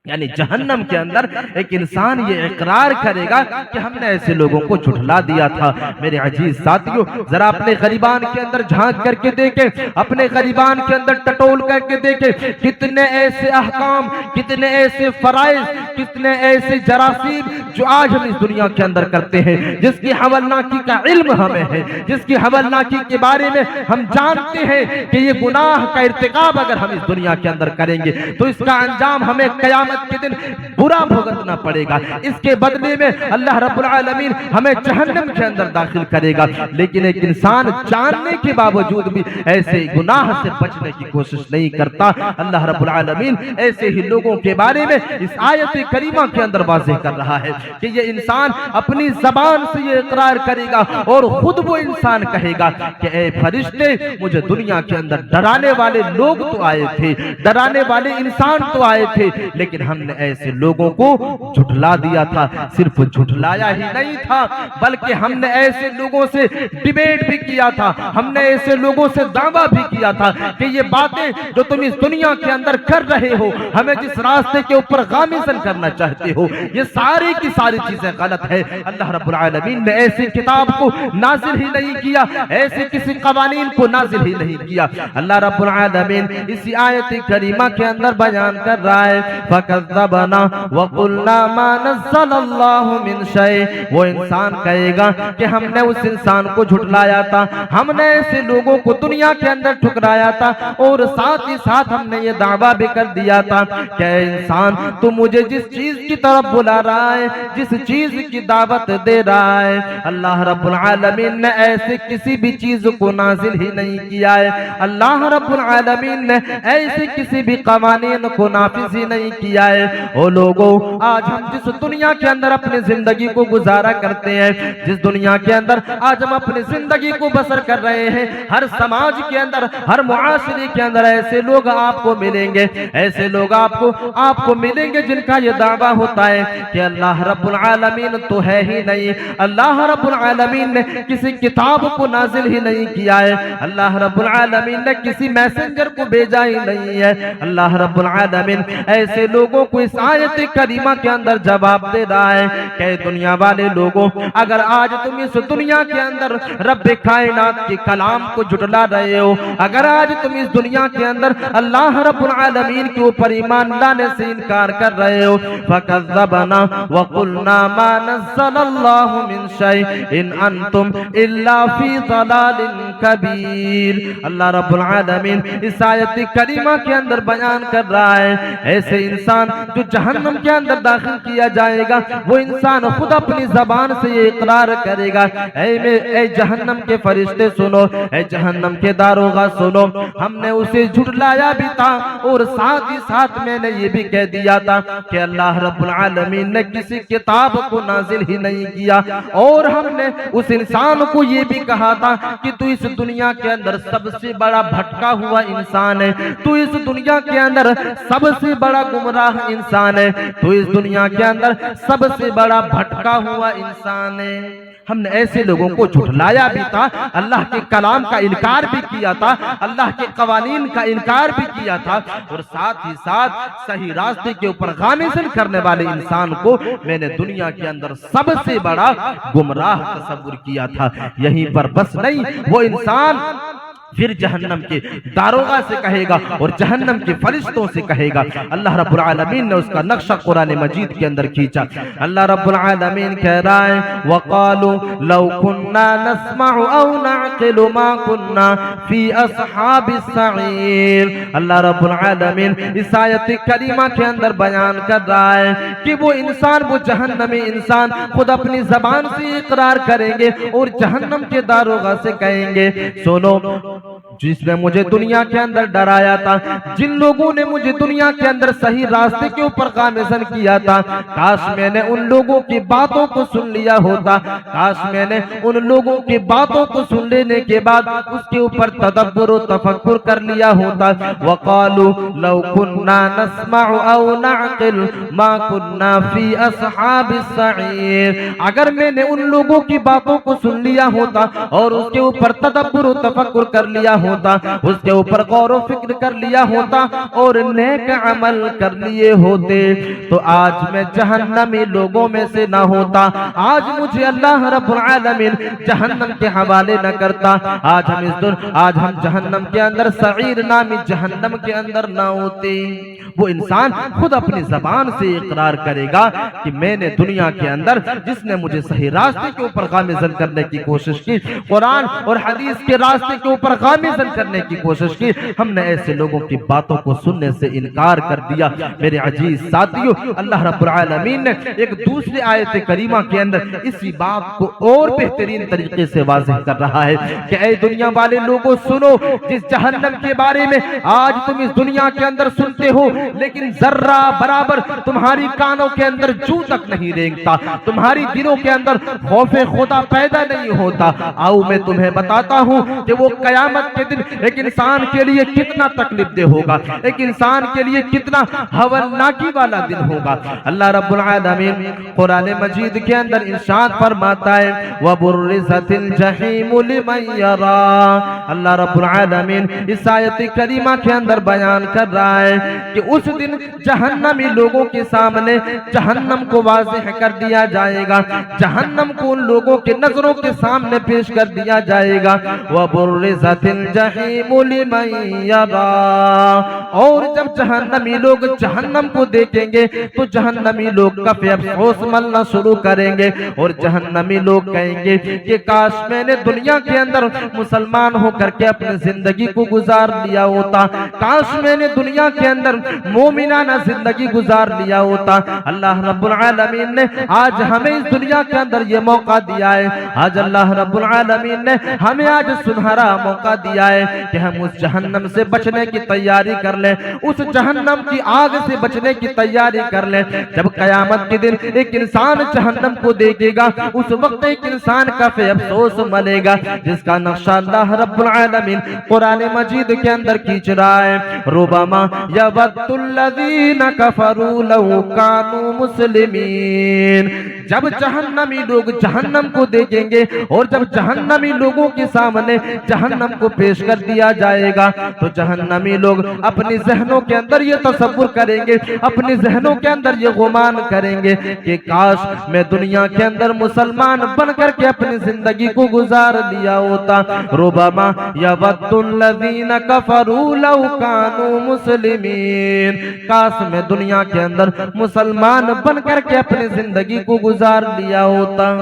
یعنی جہنم کے اندر ایک انسان یہ اقرار کرے گا کہ ہم نے ایسے لوگوں کو جھٹلا دیا تھا۔ میرے عزیز ساتھیوں، ذرا اپنے غریبان کے اندر جھانک کر کے دیکھیں، اپنے غریبان کے اندر ٹٹول کر کے دیکھیں، کتنے ایسے احکام، کتنے ایسے فرائض، کتنے ایسے جراثیم جو آج ہم اس دنیا کے اندر کرتے ہیں، جس کی حولناکی کا علم ہمیں ہے، جس کی حولناکی کے بارے میں ہم جانتے ہیں کہ یہ گناہ کا ارتکاب اگر ہم اس دنیا کے اندر کریں گے تو اس کا انجام ہمیں قیامت کے دن برا بھگتنا پڑے گا، اس کے بدلے میں اللہ رب العالمین ہمیں جہنم کے اندر داخل کرے گا۔ لیکن ایک انسان جاننے کے باوجود بھی ایسے گناہ سے بچنے کی کوشش نہیں کرتا۔ اللہ رب العالمین ایسے ہی لوگوں کے بارے میں اس آیت کریمہ کے اندر واضح کر رہا ہے کہ یہ انسان اپنی زبان سے یہ اقرار کرے گا اور خود وہ انسان کہے گا کہ اے فرشتے، مجھے دنیا کے اندر ڈرانے والے لوگ تو آئے تھے، ڈرانے والے انسان تو آئے تھے، لیکن ہم نے ایسے لوگوں کو جھٹلا دیا تھا۔ صرف جھٹلایا ہی نہیں تھا بلکہ ہم نے ایسے لوگوں سے ڈیبیٹ بھی کیا تھا، ہم نے ایسے لوگوں سے دعویٰ بھی کیا تھا کہ یہ باتیں جو تم اس دنیا کے اندر کر رہے ہو، ہمیں جس راستے کے اوپر گامزن کرنا چاہتے ہو، یہ ساری کی ساری چیزیں غلط ہے۔ اللہ رب العالمین نے ایسی کتاب کو نازل ہی نہیں کیا، ایسے کسی قوانین کو نازل ہی نہیں کیا۔ اللہ رب العالمین اسی آیت کریمہ کے اندر بیان کر رہا ہے، فَكَذَّبَنَا وَقُلْنَا مَا نَزَّلَ اللَّهُ مِنْ شَيْءٍ، وہ انسان کہے گا کہ ہم نے اس انسان کو جھٹلایا تھا، ہم نے ایسے لوگوں کو دنیا کے اندر ٹھکرایا تھا، اور ساتھ ہی ساتھ ہم نے یہ دعویٰ بھی کر دیا تھا کہ اے انسان، تو مجھے جس چیز کی طرف بلا رہا ہے، جس چیز کی دعوت دے رہا ہے، اللہ رب العالمین نے ایسے کسی بھی چیز کو نازل ہی نہیں کیا ہے، اللہ رب العالمین نے ایسے کسی بھی قوانین کو نافذ ہی نہیں کیا ہے۔ او لوگوں، آج ہم جس دنیا کے اندر اپنی زندگی کو گزارا کرتے ہیں، جس دنیا کے اندر آج ہم اپنی زندگی کو بسر کر رہے ہیں، ہر سماج کے اندر، ہر معاشرے کے اندر ایسے لوگ آپ کو ملیں گے، ایسے لوگ آپ کو ملیں گے جن کا یہ دعویٰ ہوتا ہے کہ اللہ رب العالمین تو ہے ہی نہیں، اللہ رب العالمین نے کسی کتاب کو نازل ہی نہیں کیا ہے، اللہ رب العالمین نے کسی میسنجر کو بھیجا ہی نہیں ہے۔ اللہ رب العالمین ایسے لوگوں کو اس آیت کریمہ کے اندر جواب دے رہا ہے کہ دنیا والے لوگوں، اگر آج تم اس دنیا کے اندر رب کائنات کے کلام کو جھٹلا رہے ہو، اگر آج تم اس دنیا کے اندر اللہ رب العالمین کے اوپر ایمان لانے سے انکار کر رہے ہو، فَكَذَّبَنَا وَقُلْنَا مَا نَزَّلَ اللَّهُ مِنْ شَيْءٍ إِنْ أَنْتُمْ إِلَّا فِي ضَلَالٍ کبیر۔ اللہ رب العالمین اس آیت کریمہ کے اندر بیان کر رہا ہے ایسے انسان جو جہنم کے اندر داخل کیا جائے گا وہ انسان خود اپنی زبان سے یہ اقرار کرے گا، اے جہنم کے فرشتے سنو، اے جہنم کے داروغہ سنو، ہم نے اسے جھٹلایا بھی تھا اور ساتھ ہی ساتھ میں نے یہ بھی کہہ دیا تھا کہ اللہ رب العالمین نے کسی کتاب کو نازل ہی نہیں کیا، اور ہم نے اس انسان کو یہ بھی کہا تھا کہ تو اس دنیا کے اندر سب سے بڑا بھٹکا ہوا انسان ہے، تو اس دنیا کے اندر سب سے بڑا گمراہ انسان ہے، تو اس دنیا کے اندر سب سے بڑا بھٹکا ہوا انسان ہے۔ ہم نے ایسے لوگوں کو جھٹلایا بھی تھا، اللہ کے کلام کا انکار بھی کیا تھا، اللہ کے قوانین کا انکار بھی کیا تھا، اور ساتھ ہی ساتھ صحیح راستے کے اوپر گامزن کرنے والے انسان کو میں نے دنیا کے اندر سب سے بڑا گمراہ تصور کیا تھا۔ یہیں پر بس نہیں، وہ انسان پھر جہنم کے داروغہ سے کہے گا اور جہنم کے فرشتوں سے کہے گا۔ اللہ رب العالمین نے اس کا نقشہ قرآن مجید کے اندر کھینچا۔ اللہ رب العالمین کہہ رہا ہے وَقَالُوا لَوْ كُنَّا نَسْمَعُ أَوْ نَعْقِلُ مَا كُنَّا فِي أَصْحَابِ السَّعِيرِ۔ اللہ رب العالمین اس آیت کریمہ کے اندر بیان کر رہا ہے کہ وہ انسان، وہ جہنمی انسان خود اپنی زبان سے اقرار کریں گے اور جہنم کے داروغہ سے کہیں گے سنو، جس نے مجھے دنیا کے اندر ڈرایا تھا، جن لوگوں نے مجھے دنیا کے اندر صحیح راستے کے اوپر گامزن کیا تھا، کاش میں نے ان لوگوں کی باتوں کو سن لیا ہوتا، کاش میں نے ان لوگوں کی باتوں کو سن لینے کے بعد اس کے اوپر تدبر و تفکر کر لیا ہوتا۔ وَقَالُوا لَوْ كُنَّا نَسْمَعُ أَوْ نَعْقِلُ مَا كُنَّا فِي أَصْحَابِ السَّعِيرِ، اگر میں نے ان لوگوں کی باتوں کو سن لیا ہوتا اور اس کے اوپر تدبر و تفکر کر لیا ہوتا، اس کے اوپر غور و فکر کر لیا ہوتا اور نیک عمل کر لیے ہوتے تو آج میں جہنمی لوگوں میں سے نہ ہوتا، آج مجھے اللہ رب العالمین جہنم کے حوالے نہ کرتا، آج ہم جہنم کے اندر سعیر نامی جہنم کے اندر نہ ہوتے۔ وہ انسان خود اپنی زبان سے اقرار کرے گا کہ میں نے دنیا کے اندر جس نے مجھے صحیح راستے کے اوپر گامزن کرنے کی کوشش کی، قرآن اور حدیث کے راستے کے اوپر گامزن کرنے کی کوشش کی، ہم نے ایسے لوگوں کی باتوں کو سننے سے انکار کر دیا۔ میرے عزیز ساتھیو، اللہ رب العالمین نے ایک دوسری آیت کریمہ کے اندر اسی بات کو اور بہترین طریقے سے واضح کر رہا ہے کہ اے دنیا والے لوگوں سنو، جس جہنم کے بارے میں آج تم اس دنیا کے اندر سنتے ہو لیکن ذرہ برابر تمہاری کانوں کے اندر جو تک نہیں رینگتا، تمہاری دلوں کے اندر خوف خدا پیدا نہیں ہوتا، آؤ میں تمہیں بتاتا ہوں کہ وہ قیامت کے دن ایک انسان کے لیے کتنا تکلیف دہ ہوگا، ایک انسان کے لیے کتنا ہولناکی والا دن ہوگا۔ اللہ رب العالمین قرآن مجید کے اندر ارشاد فرماتا ہے وَبُرِّزَتِ الْجَحِيمُ لِمَنْ يَرَى۔ اللہ رب العالمین اس آیت کریمہ کے اندر بیان کر رہا ہے کہ اس دن جہنمی لوگوں کے سامنے جہنم کو واضح کر دیا جائے گا، جہنم کو ان لوگوں کے نظروں کے سامنے پیش کر دیا جائے گا۔ وَبُرِّزَتِ الْجَحِيمُ لِمَنْ يَرَى، اور جب جہنمی لوگ جہنم کو دیکھیں گے تو جہنمی لوگ کفِ افسوس ملنا شروع کریں گے اور جہنمی لوگ کہیں گے کہ کاش میں نے دنیا کے اندر مسلمان ہو کر کے اپنی زندگی کو گزار لیا ہوتا، کاش میں نے دنیا کے اندر مومنانہ زندگی گزار لیا ہوتا۔ اللہ رب العالمین نے آج ہمیں اس دنیا کے اندر یہ موقع دیا ہے، آج اللہ رب العالمین نے ہمیں آج سنہرا موقع دیا ہے کہ ہم اس جہنم سے بچنے کی تیاری کر لیں، اس جہنم کی آگ سے بچنے کی تیاری کر لیں۔ جب قیامت کے دن ایک انسان جہنم کو دیکھے گا اس وقت ایک انسان کا افسوس ملے گا جس کا نقشہ اللہ رب العالمین قرآن مجید کے اندر کھینچ رہا ہے ربما یود الذین کفروا لو کانوا مسلمین۔ جب جہنمی لوگ جہنم کو دیکھیں گے اور جب جہنمی لوگوں کے سامنے جہنم کو پیش کر دیا جائے گا تو جہنمی لوگ اپنی ذہنوں کے اندر یہ تصور کریں گے، اپنی ذہنوں کے اندر یہ گمان کریں گے کہ کاش میں دنیا کے اندر مسلمان بن کر کے اپنی زندگی کو گزار لیا ہوتا۔ ربما یود الذین کفروا لو کانوا مسلمین، کاش میں دنیا کے اندر مسلمان بن کر کے اپنی زندگی کو گزار لیا ہوتا۔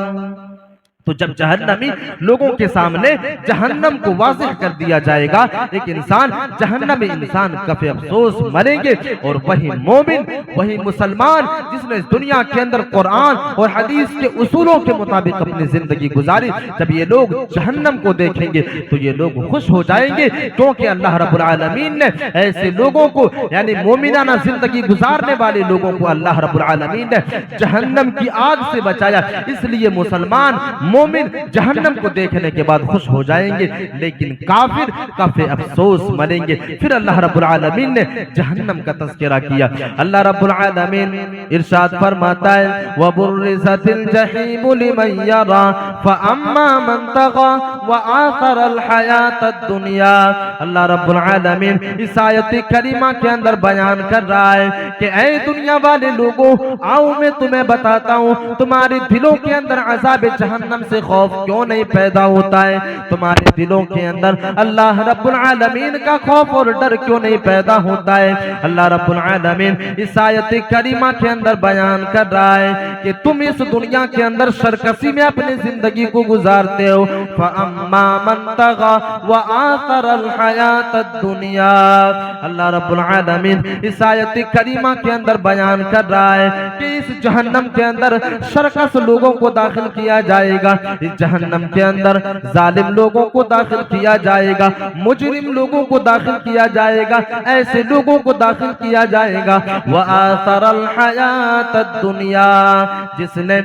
تو جب جہنمی لوگوں کے سامنے جہنم کو واضح کر دیا جائے گا، ایک انسان جہنمی انسان کفِ افسوس مریں گے، اور وہی مومن، وہی مسلمان جس نے اس دنیا کے اندر قرآن اور حدیث کے اصولوں کے مطابق اپنی زندگی گزاری، جب یہ لوگ جہنم کو دیکھیں گے تو یہ لوگ خوش ہو جائیں گے، کیونکہ اللہ رب العالمین نے ایسے لوگوں کو، یعنی مومنانہ زندگی گزارنے والے لوگوں کو اللہ رب العالمین نے جہنم کی آگ سے بچایا۔ اس لیے مسلمان مومن جہنم کو دیکھنے کے بعد خوش ہو جائیں گے، لیکن کافر کفِ افسوس مریں گے۔ پھر اللہ رب العالمین نے جہنم کا تذکرہ کیا۔ اللہ رب العالمین ارشاد فرماتا ہے وَبُرِّزَتِ الْجَحِيمُ لِمَنْ يَرَى فَأَمَّا مَنْ طَغَى وَآثَرَ الْحَيَاةَ الدُّنْيَا۔ اللہ رب العالمین اس آیت کریمہ کے اندر بیان کر رہا ہے کہ اے دنیا والے لوگوں، آؤ میں تمہیں بتاتا ہوں تمہارے دلوں کے اندر عذاب جہنم سے خوف کیوں نہیں پیدا ہوتا ہے، تمہارے دلوں کے اندر اللہ رب العالمین کا خوف اور ڈر کیوں نہیں پیدا ہوتا ہے۔ اللہ رب العالمین اس آیت کریمہ کے اندر بیان کر رہا ہے کہ تم اس دنیا کے اندر سرکشی میں اپنی زندگی کو گزارتے ہو، فَأَمَّا مَنْ طَغَى وَآثَرَ الْحَيَاةَ الدُّنْيَا۔ اللہ رب العالمین اس آیت کریمہ کے اندر بیان کر رہا ہے کہ اس جہنم کے اندر سرکش لوگوں کو داخل کیا جائے گا، اس جہنم کے اندر ظالم لوگوں کو داخل کیا جائے گا، مجرم لوگوں کو داخل کیا جائے گا، ایسے لوگوں کو داخل کیا جائے گا وَآثَرَ الْحَيَاةَ الدُّنْيَا، جس نے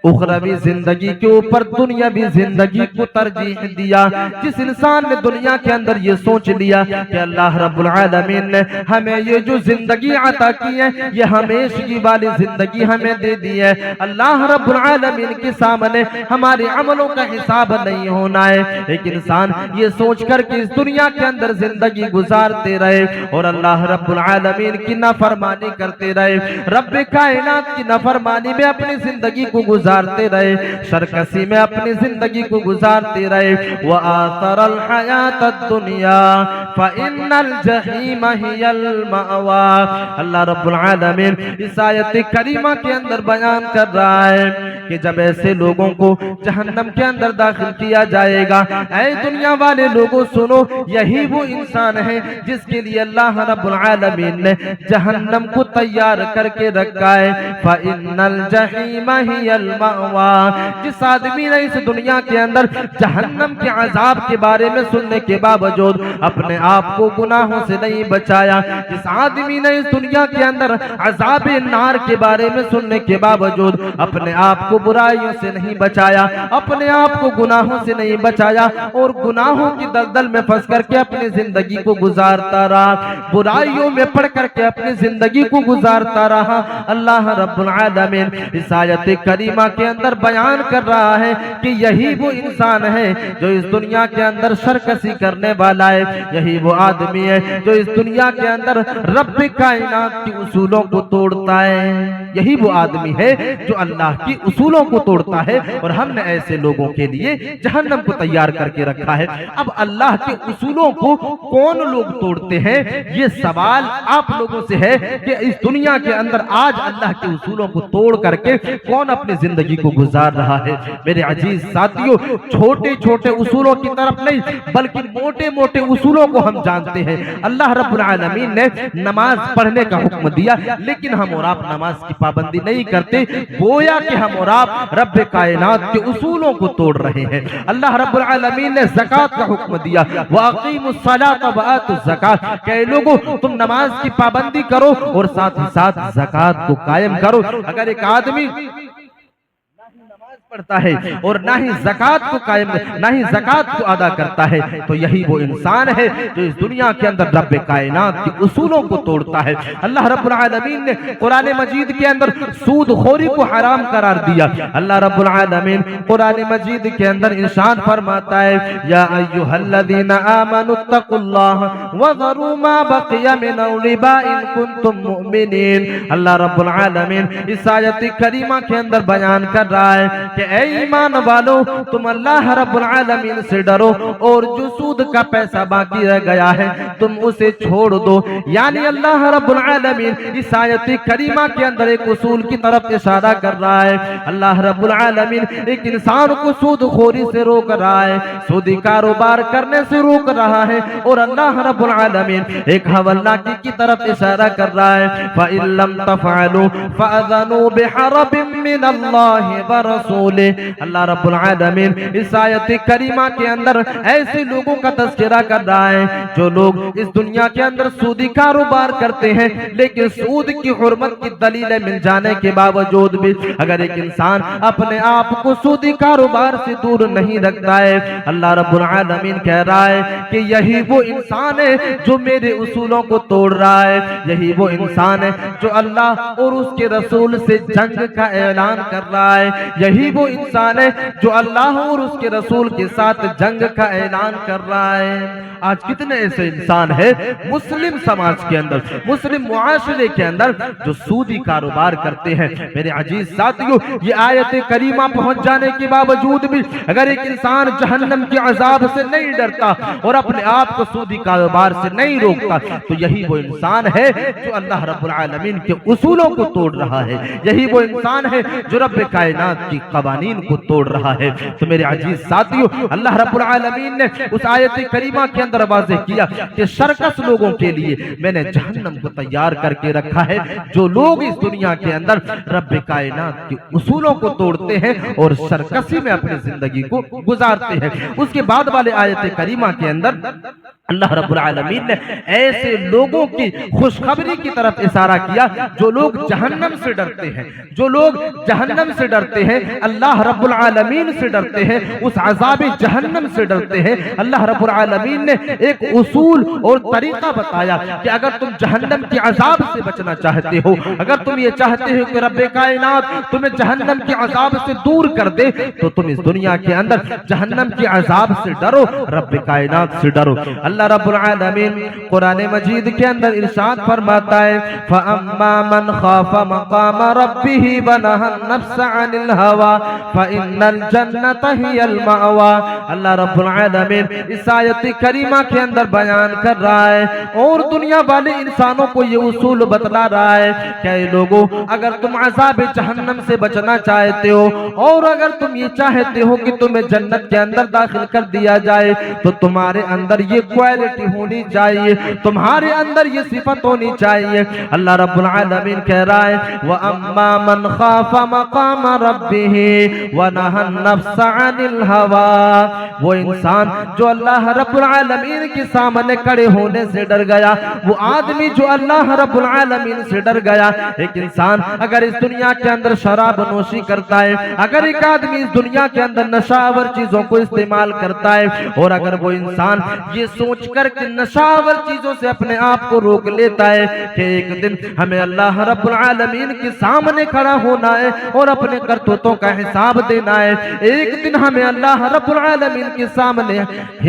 اخروی زندگی کے اوپر دنیاوی زندگی کو ترجیح دیا، جس انسان نے دنیا کے اندر یہ سوچ لیا کہ اللہ رب العالمین نے ہمیں یہ جو زندگی عطا کی ہے یہ ہمیشگی والی زندگی ہمیں دے دی ہے، اللہ رب العالمین کے سامنے ہمارے عملوں کا حساب نہیں ہونا ہے۔ ایک انسان یہ سوچ کر کہ اس دنیا کے اندر زندگی گزارتے رہے اور اللہ رب العالمین کی نافرمانی کرتے رہے، رب کائنات کی نافرمانی میں اپنی زندگی کو گزارتے رہے، سرکشی میں اپنی زندگی کو گزارتے رہے، وَآثَرَ الْحَيَاةَ الدُّنْيَا فَإِنَّ الْجَحِيمَ هِيَ الْمَأْوَى۔ اللہ رب العالمین اس آیت کریمہ کے اندر بیان کر رہا ہے کہ جب ایسے لوگوں کو جہنم کے اندر داخل کیا جائے گا، اے دنیا والے لوگوں سنو، یہی وہ انسان ہے جس کے لیے اللہ رب العالمین نے جہنم کو تیار کر کے رکھا ہے، فَإِنَّ الْجَحِيمَ هِيَ الْمَأْوَى۔ جس آدمی نے اس دنیا کے اندر جہنم کے عذاب کے بارے میں سننے کے باوجود اپنے آپ کو گناہوں سے نہیں بچایا، جس آدمی نے اس دنیا کے اندر عذاب نار کے بارے میں سننے کے باوجود اپنے آپ کو برائیوں سے نہیں بچایا، اپنے آپ کو گناہوں سے نہیں بچایا اور گناہوں کی دلدل میں پھنس کر کے اپنی زندگی کو گزارتا رہا، برائیوں میں پڑ کر کے اپنی زندگی کو گزارتا رہا، اللہ رب العالمین اس آیت کریمہ کے اندر بیان کر رہا ہے کہ یہی وہ انسان ہے جو اس دنیا کے اندر سرکشی کرنے والا ہے، یہی وہ آدمی ہے جو اس دنیا کے اندر رب کائنات کی اصولوں کو توڑتا ہے، یہی وہ آدمی ہے جو اللہ کی اصولوں کو توڑتا ہے، اور ہم نے ایسے لوگوں کے لیے جہنم کو تیار کر کے رکھا ہے۔ اب اللہ کے اصولوں کو کون لوگ توڑتے ہیں، یہ سوال آپ لوگوں سے ہے کہ اس دنیا کے اندر آج اللہ کے اصولوں کو توڑ کر کے کون اپنی زندگی کو گزار رہا ہے۔ میرے عزیز ساتھیوں، چھوٹے چھوٹے اصولوں کی طرف نہیں بلکہ موٹے موٹے اصولوں کو ہم جانتے ہیں۔ اللہ رب العالمین نے نماز پڑھنے کا حکم دیا، لیکن ہم اور آپ نماز کی پابندی نہیں کرتے، گویا کہ ہم اور آپ رب کائنات کے اصولوں کو توڑ رہے ہیں۔ اللہ رب العالمین نے زکوٰۃ کا حکم دیا، وَأَقِيمُوا الصَّلَاةَ وَآتُوا الزَّكَاةَ، کہ لوگوں تم نماز کی پابندی کرو اور ساتھ ہی ساتھ زکوٰۃ کو قائم کرو۔ اگر ایک آدمی پڑھتا ہے اور نہ ہی زکوٰۃ کو قائم نہ ہی زکوٰۃ کو ادا کرتا ہے تو یہی وہ انسان ہے جو اس دنیا کے اندر رب کائنات کے اصولوں کو توڑتا ہے۔ اللہ رب العالمین نے قرآن مجید کے اندر سود خوری کو حرام قرار دیا۔ اللہ رب العالمین قرآن مجید کے اندر ارشاد فرماتا ہے یا ایھا الذین آمنوا اتقوا اللہ وذروا ما بقی من الربا ان کنتم مؤمنین۔ اللہ رب العالمین اس آیت کریمہ کے اندر بیان کر رہا ہے کہ اے ایمان والو تم اللہ رب العالمین سے ڈرو اور جو سود کا پیسہ باقی رہ گیا ہے تم اسے چھوڑ دو۔ یعنی اللہ رب العالمین اس آیت کریمہ کے اندر ایک اصول کی طرف اشارہ کر رہا ہے۔ اللہ رب العالمین ایک انسان کو سود خوری سے روک رہا ہے، سودی کاروبار کرنے سے روک رہا ہے، اور اللہ رب العالمین ایک حوالناکی کی طرف اشارہ کر رہا ہے فَإِن لَمْ تَفْعَلُوا فَأَذَنُوا بِحَرْبٍ مِّنَ اللَّهِ وَرَسُولِهِ۔ اللہ رب العالمین اس آیت کریمہ کے اندر ایسے لوگوں کا تذکرہ کر رہا ہے جو لوگ اس دنیا کے اندر سودی کاروبار کرتے ہیں، لیکن سود کی حرمت کی دلیلیں مل جانے کے باوجود بھی اگر ایک انسان اپنے آپ کو سودی کاروبار سے دور نہیں رکھتا ہے، اللہ رب العالمین کہہ رہا ہے کہ یہی وہ انسان ہے جو میرے اصولوں کو توڑ رہا ہے، یہی وہ انسان ہے جو اللہ اور اس کے رسول سے جنگ کا اعلان کر رہا ہے، یہی وہ انسان ہے جو اللہ اور اس کے رسول کے ساتھ جنگ کا اعلان کر رہا ہے۔ آج کتنے ایسے انسان ہیں مسلم سماج کے اندر، مسلم معاشرے کے اندر جو سودی کاروبار کرتے ہیں۔ میرے عزیز ساتھیو، یہ آیت کریمہ پہنچ جانے کے باوجود بھی اگر ایک انسان جہنم کے عذاب سے نہیں ڈرتا اور اپنے آپ کو سودی کاروبار سے نہیں روکتا تو یہی وہ انسان ہے جو اللہ رب العالمین کے اصولوں کو توڑ رہا ہے، یہی وہ انسان ہے جو رب کائنات کی قوانین کو توڑ رہا ہے۔ تو میرے عزیز ساتھیو، اللہ رب العالمین نے اس آیت کریمہ کے اندر واضح کیا کہ سرکس لوگوں کے لیے میں نے جہنم کو تیار کر کے رکھا ہے، جو لوگ اس دنیا کے اندر رب کائنات کے اصولوں کو توڑتے ہیں اور سرکسی میں اپنی زندگی کو گزارتے ہیں۔ اس کے بعد والے آیت کریمہ کے اندر اللہ رب العالمین نے ایسے لوگوں کی خوشخبری کی طرف اشارہ کیا جو لوگ جہنم سے ڈرتے ہیں، جو لوگ جہنم سے ڈرتے ہیں، اللہ رب العالمین سے ڈرتے ہیں، اس عذاب جہنم سے ڈرتے ہیں۔ اللہ رب العالمین نے ایک اصول اور طریقہ بتایا کہ اگر تم جہنم کے عذاب سے بچنا چاہتے ہو، اگر تم یہ چاہتے ہو کہ رب کائنات تمہیں جہنم کے عذاب سے دور کر دے تو تم اس دنیا کے اندر جہنم کے عذاب سے ڈرو، رب کائنات سے ڈرو۔ اللہ رب العالمین قرآن مجید کے اندر ارشاد فرماتا ہے فَأَمَّا مَنْ خَافَ مَقَامَ رَبِّهِ وَنَهَى النَّفْسَ عَنِ الْهَوَىٰ فَإِنَّ الْجَنَّةَ هِيَ الْمَأْوَىٰ۔ اللہ رب العالمین اس آیت کریمہ کے اندر بیان کر رہا ہے اور دنیا والے انسانوں کو یہ اصول بتلا رہا ہے کہ اے لوگوں، اگر تم عذاب جہنم سے بچنا چاہتے ہو اور اگر تم یہ چاہتے ہو کہ تمہیں جنت کے اندر داخل کر دیا جائے تو تمہارے اندر یہ کوالٹی ہونی چاہیے، تمہارے اندر یہ صفت ہونی چاہیے۔ اللہ رب العالمین کہہ رہا ہے وَأَمَّا مَنْ خَافَ مَقَامَ رَبِّهِ وَنَهَى النَّفْسَ عَنِ الْهَوَىٰ، وہ انسان جو اللہ رب العالمین کے سامنے کھڑے ہونے سے ڈر گیا، وہ آدمی جو اللہ رب العالمین سے ڈر گیا۔ ایک انسان اگر اس دنیا کے اندر شراب نوشی کرتا ہے، اگر ایک آدمی اس دنیا کے اندر نشاور چیزوں کو استعمال کرتا ہے اور اگر وہ انسان یہ سوچ کر کہ نشاور چیزوں سے اپنے آپ کو روک لیتا ہے کہ ایک دن ہمیں اللہ رب العالمین کے سامنے کھڑا ہونا ہے اور اپنے کرتوتوں کا حساب دینا ہے، ایک دن ہمیں اللہ رب العالمین کے سامنے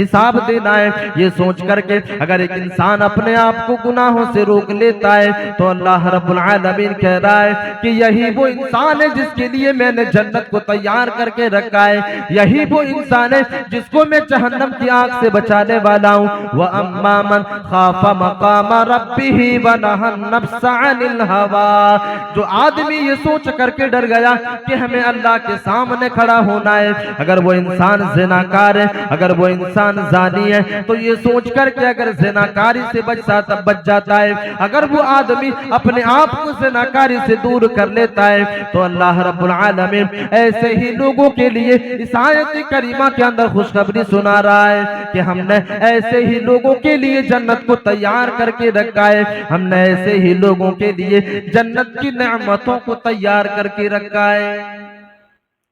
حساب دینا ہے، یہ سوچ کر کے اگر ایک انسان اپنے آپ کو گناہوں سے روک لیتا ہے تو اللہ رب العالمین کہہ رہا ہے کہ یہی وہ انسان ہے جس کے لیے میں نے جنت کو تیار کر کے رکھا ہے، یہی وہ انسان ہے جس کو میں جہنم کی آگ سے بچانے والا ہوں۔ وَأَمَّا مَنْ خَافَ مَقَامَ رَبِّهِ وَنَهَى النَّفْسَ عَنِ الْهَوَىٰ، جو آدمی یہ سوچ کر کے ڈر گیا کہ ہمیں اللہ کے سامنے کھڑا ہونا ہے، اگر وہ انسان زناکار ہے، اگر وہ انسان زانی ہے تو یہ سوچ کر کہ اگر زناکاری سے بچ جاتا ہے، اگر وہ آدمی اپنے آپ کو زناکاری سے دور کر لیتا ہے تو اللہ رب العالمین ایسے ہی لوگوں کے لیے اس آیت کریمہ کے اندر خوشخبری سنا رہا ہے کہ ہم نے ایسے ہی لوگوں کے لیے جنت کو تیار کر کے رکھا ہے، ہم نے ایسے ہی لوگوں کے لیے جنت کی نعمتوں کو تیار کر کے رکھا ہے۔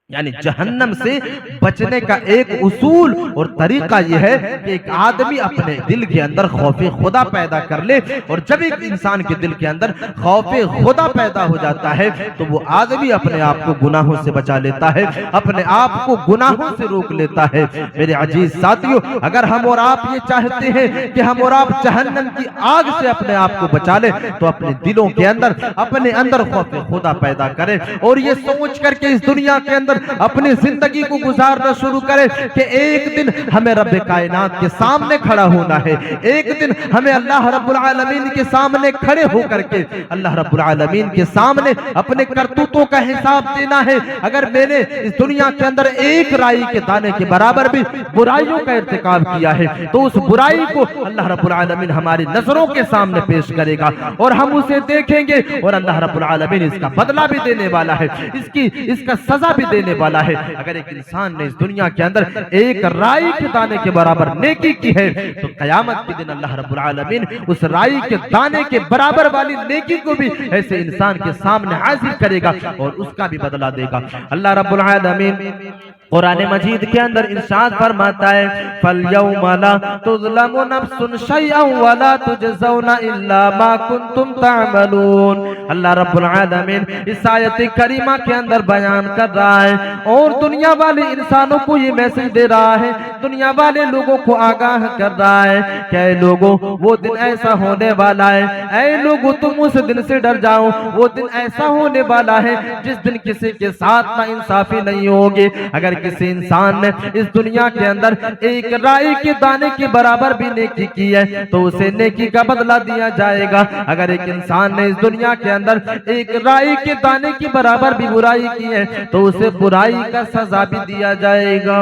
یعنی جہنم سے بچنے کا ایک اصول اور طریقہ یہ ہے کہ ایک آدمی اپنے دل کے اندر خوف خدا پیدا کر لے، اور جب ایک انسان کے دل کے اندر خوف خدا پیدا ہو جاتا ہے تو وہ آدمی اپنے آپ کو گناہوں سے بچا لیتا ہے، اپنے آپ کو گناہوں سے روک لیتا ہے۔ میرے عزیز ساتھیو، اگر ہم اور آپ یہ چاہتے ہیں کہ ہم اور آپ جہنم کی آگ سے اپنے آپ کو بچا لیں تو اپنے دلوں کے اندر اپنے اندر خوف خدا پیدا کریں اور یہ سوچ کر کے اس دنیا کے اندر اندر اپنی زندگی کو گزارنا شروع کرے کہ ایک دن ہمیں رب کائنات کے سامنے کھڑا ہونا ہے، ایک دن ہمیں اللہ رب العالمین کے سامنے کھڑے ہو کر کے اللہ رب العالمین کے سامنے اپنے کرتوتوں کا حساب دینا ہے۔ اگر میں نے اس دنیا کے اندر ایک رائی کے دانے کے برابر بھی برائیوں کا ارتکاب کیا ہے تو اس برائی کو اللہ رب العالمین ہماری نظروں کے سامنے پیش کرے گا اور ہم اسے دیکھیں گے، اور اللہ رب العالمین اس کا بدلہ بھی دینے والا ہے، اس کا سزا بھی دینے والا ہے۔ اگر ایک انسان نے اس دنیا کے اندر ایک رائی کے دانے کے برابر نیکی کی ہے تو قیامت کے دن اللہ رب العالمین اس رائی کے دانے کے برابر والی نیکی کو بھی ایسے انسان کے سامنے حاضر کرے گا اور اس کا بھی بدلہ دے گا۔ اللہ رب العالمین قرآن مجید کے اندر ارشاد فرماتا ہے فَالْيَوْمَ لَا تُظْلَمُ نَفْسٌ شَيْئًا وَلَا تُجْزَوْنَ إِلَّا مَا كُنْتُمْ تَعْمَلُونَ۔ اللہ رب العالمین اس آیت کریمہ کے اندر بیان کر رہا ہے اور دنیا والے انسانوں کو یہ میسج دے رہا ہے، دنیا والے لوگوں کو آگاہ کر رہا ہے کہ اے لوگوں وہ دن ایسا ہونے والا ہے، اے لوگوں تم اس دن سے ڈر جاؤ، وہ دن ایسا ہونے والا ہے جس دن کسی کے ساتھ نا انصافی نہیں ہوگی۔ اگر کسی انسان نے اس دنیا کے اندر ایک رائی کے دانے کے برابر بھی نیکی کی ہے تو اسے نیکی کا بدلہ دیا جائے گا، اگر ایک انسان نے اس دنیا کے اندر ایک رائی کے دانے کے برابر بھی برائی کی ہے تو اسے برائی کا سزا بھی دیا جائے گا۔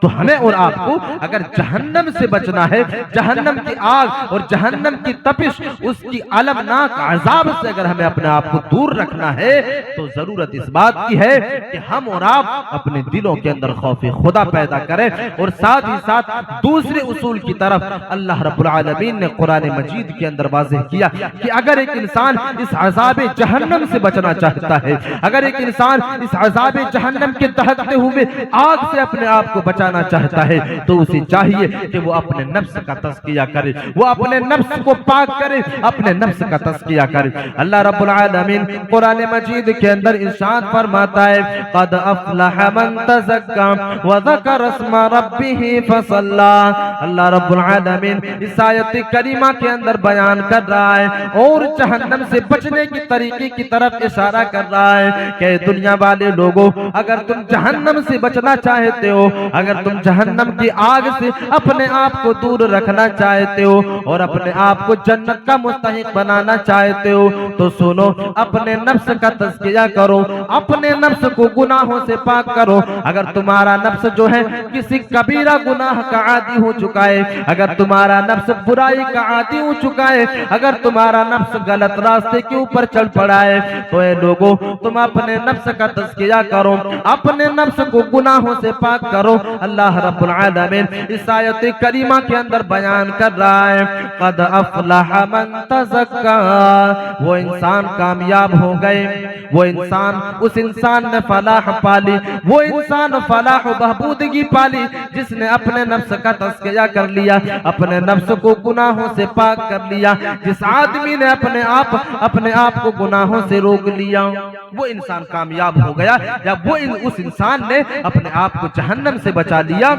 تو ہمیں اور آپ کو اگر جہنم سے بچنا ہے، جہنم کی آگ اور جہنم کی تپش، اس کی علمناک عذاب سے اگر ہمیں اپنے آپ کو دور رکھنا ہے تو ضرورت اس بات کی ہے کہ ہم اور آپ اپنے دلوں کے اندر خوف خدا پیدا کریں، اور ساتھ ہی ساتھ دوسرے اصول کی طرف اللہ رب العالمین نے قرآن مجید کے اندر واضح کیا کہ اگر ایک انسان اس عذاب جہنم سے بچنا چاہتا ہے، اگر ایک انسان اس عذاب جہنم کے دہکتے ہوئے آگ سے اپنے آپ کو بچانا چاہتا ہے تو اسے چاہیے کہ وہ اپنے نفس کا تزکیہ کرے، وہ اپنے نفس کو پاک کرے، اپنے نفس کا تزکیہ کرے۔ اللہ رب العالمین قرآن مجید کے اندر ارشاد فرماتا ہے قد افلح من تزکا وذکر اسم ربہ فصلی۔ اللہ رب العالمین اس آیت کریمہ کے اندر بیان کر رہا ہے اور جہنم سے بچنے کی طریقے کی طرف اشارہ کر رہا ہے کہ دنیا والے لوگوں اگر تم جہنم سے بچنا چاہتے ہو، اگر تم جہنم کی آگ سے اپنے آپ کو دور رکھنا چاہتے ہو اور اپنے آپ کو جنت کا مستحق بنانا چاہتے ہو تو سنو، اپنے نفس کا تزکیہ کرو، اپنے نفس کو گناہوں سے پاک کرو۔ اگر تمہارا نفس جو ہے کسی کبیرہ گناہ کا عادی ہو چکا ہے، اگر تمہارا نفس برائی کا عادی ہو چکا ہے، اگر تمہارا نفس غلط راستے کے اوپر چل پڑا ہے تو اے لوگوں تم اپنے نفس کا تزکیہ کرو، اپنے نفس کو گناہوں سے پاک کرو۔ اللہ رب العالمین اس آیت کریمہ کے اندر بیان کر رہا ہے قد افلح من تزکا، وہ انسان کامیاب ہو گئے، وہ انسان، اس انسان نے فلاح پالی، وہ انسان فلاح و بہبودگی پالی جس نے اپنے نفس کا تزکیہ کر لیا، اپنے نفس کو گناہوں سے پاک کر لیا، جس آدمی نے اپنے آپ کو گناہوں سے روک لیا وہ انسان کامیاب ہو گیا، یا وہ اس انسان نے اپنے آپ کو جہنم سے بچا لیا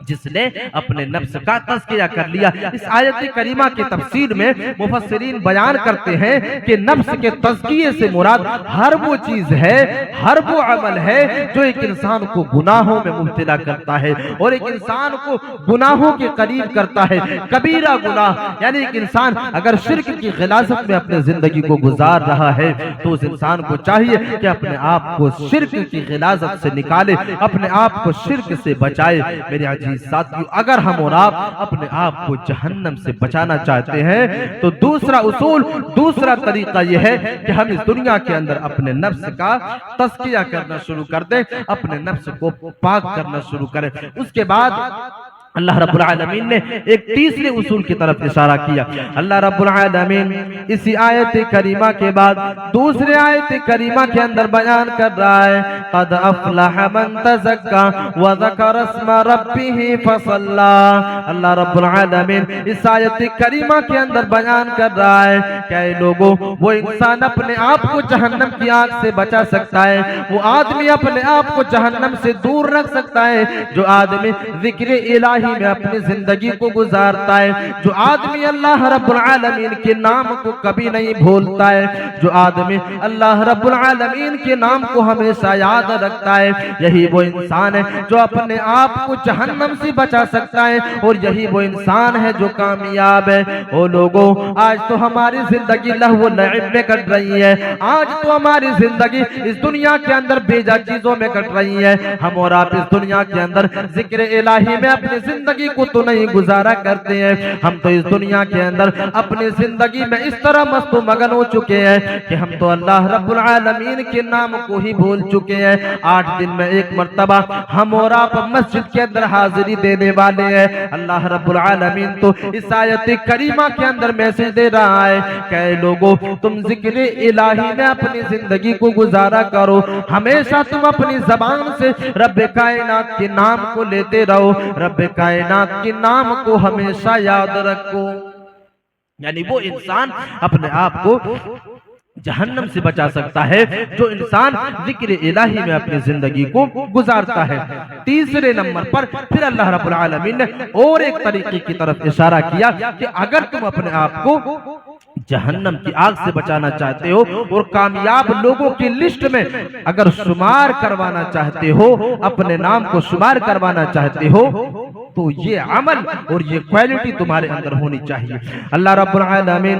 جس نے اپنے نفس کا تزکیہ کر لیا۔ اس آیت کریمہ کی تفسیر میں مفسرین بیان کرتے ہیں کہ نفس کے تزکیے سے مراد ہر وہ چیز ہے، ہر وہ عمل ہے جو ایک انسان کو گناہوں میں مبتلا کرتا ہے اور ایک انسان کو گناہوں کے قریب کرتا ہے۔ کبیرہ گناہ یعنی ایک انسان اگر شرک کی غلاظت میں اپنے زندگی کو گزار رہا ہے تو اس انسان کو چاہیے کہ اپنے آپ کو شرک کی غلاظت سے نکالے، اپنے آپ کو شرک سے بچائے۔ میرے عزیز ساتھیو، اگر ہم اور آپ اپنے آپ کو جہنم سے بچانا چاہتے ہیں تو دوسرا اصول، دوسرا طریقہ یہ ہے کہ ہم اس دنیا کے اندر اپنے نفس کا تزکیہ کرنا شروع کر دیں، اپنے نفس کو پاک کرنا شروع کریں۔ اس کے بعد اللہ رب العالمین نے ایک تیسرے اصول کی طرف اشارہ کیا۔ اللہ رب العالمین اسی آیت کریمہ کے بعد دوسرے آیت کریمہ کے اندر بیان کر رہا ہے قد افلح من تزکا وذکر اسم ربہ فصلی۔ اللہ رب العالمین اس آیت کریمہ کے اندر بیان کر رہا ہے کہ اے لوگوں وہ انسان اپنے آپ کو جہنم کی آگ سے بچا سکتا ہے، وہ آدمی اپنے آپ کو جہنم سے دور رکھ سکتا ہے جو آدمی ذکر الہی میں اپنی زندگی کو گزارتا ہے، جو آدمی اللہ رب العالمین کے نام کو کبھی نہیں بھولتا ہے، جو آدمی اللہ رب العالمین کے نام کو ہمیشہ یاد رکھتا ہے، یہی وہ انسان ہے جو اپنے آپ کو جہنم سے بچا سکتا ہے، اور یہی وہ انسان ہے جو کامیاب ہے۔ او لوگوں، آج تو ہماری زندگی لہو و لعب میں کٹ رہی ہے، آج تو ہماری زندگی اس دنیا کے اندر بے جا چیزوں میں کٹ رہی ہے، ہم اور آپ اس دنیا کے اندر ذکر الہی میں اپنی زندگی کو تو نہیں گزارا کرتے ہیں، ہم تو اس دنیا کے اندر اپنی زندگی میں اس طرح مست و مگن ہو چکے ہیں کہ ہم تو اللہ رب العالمین کے نام کو ہی بھول چکے ہیں۔ 8 دن میں ایک مرتبہ ہم اور آپ مسجد کے اندر حاضری دینے والے ہیں، اللہ رب العالمین تو اس آیت کریمہ کے اندر میسج دے رہا ہے کہ اے لوگوں تم ذکر الہی میں اپنی زندگی کو گزارا کرو، ہمیشہ تم اپنی زبان سے رب کائنات کے نام کو لیتے رہو، رب کائنات کے نام کو ہمیشہ یاد رکھو۔ یعنی وہ انسان اپنے آپ کو جہنم سے بچا سکتا ہے جو انسان ذکر الہی میں اپنی زندگی کو گزارتا ہے۔ تیسرے نمبر پر پھر اللہ رب العالمین نے اور ایک طریقے کی طرف اشارہ کیا کہ اگر تم اپنے آپ کو جہنم کی آگ سے بچانا چاہتے ہو اور کامیاب لوگوں کی لسٹ میں اگر شمار کروانا چاہتے ہو، اپنے نام کو شمار کروانا چاہتے ہو، تو یہ عمل اور یہ کوالٹی تمہارے اندر ہونی چاہیے۔ اللہ رب العالمین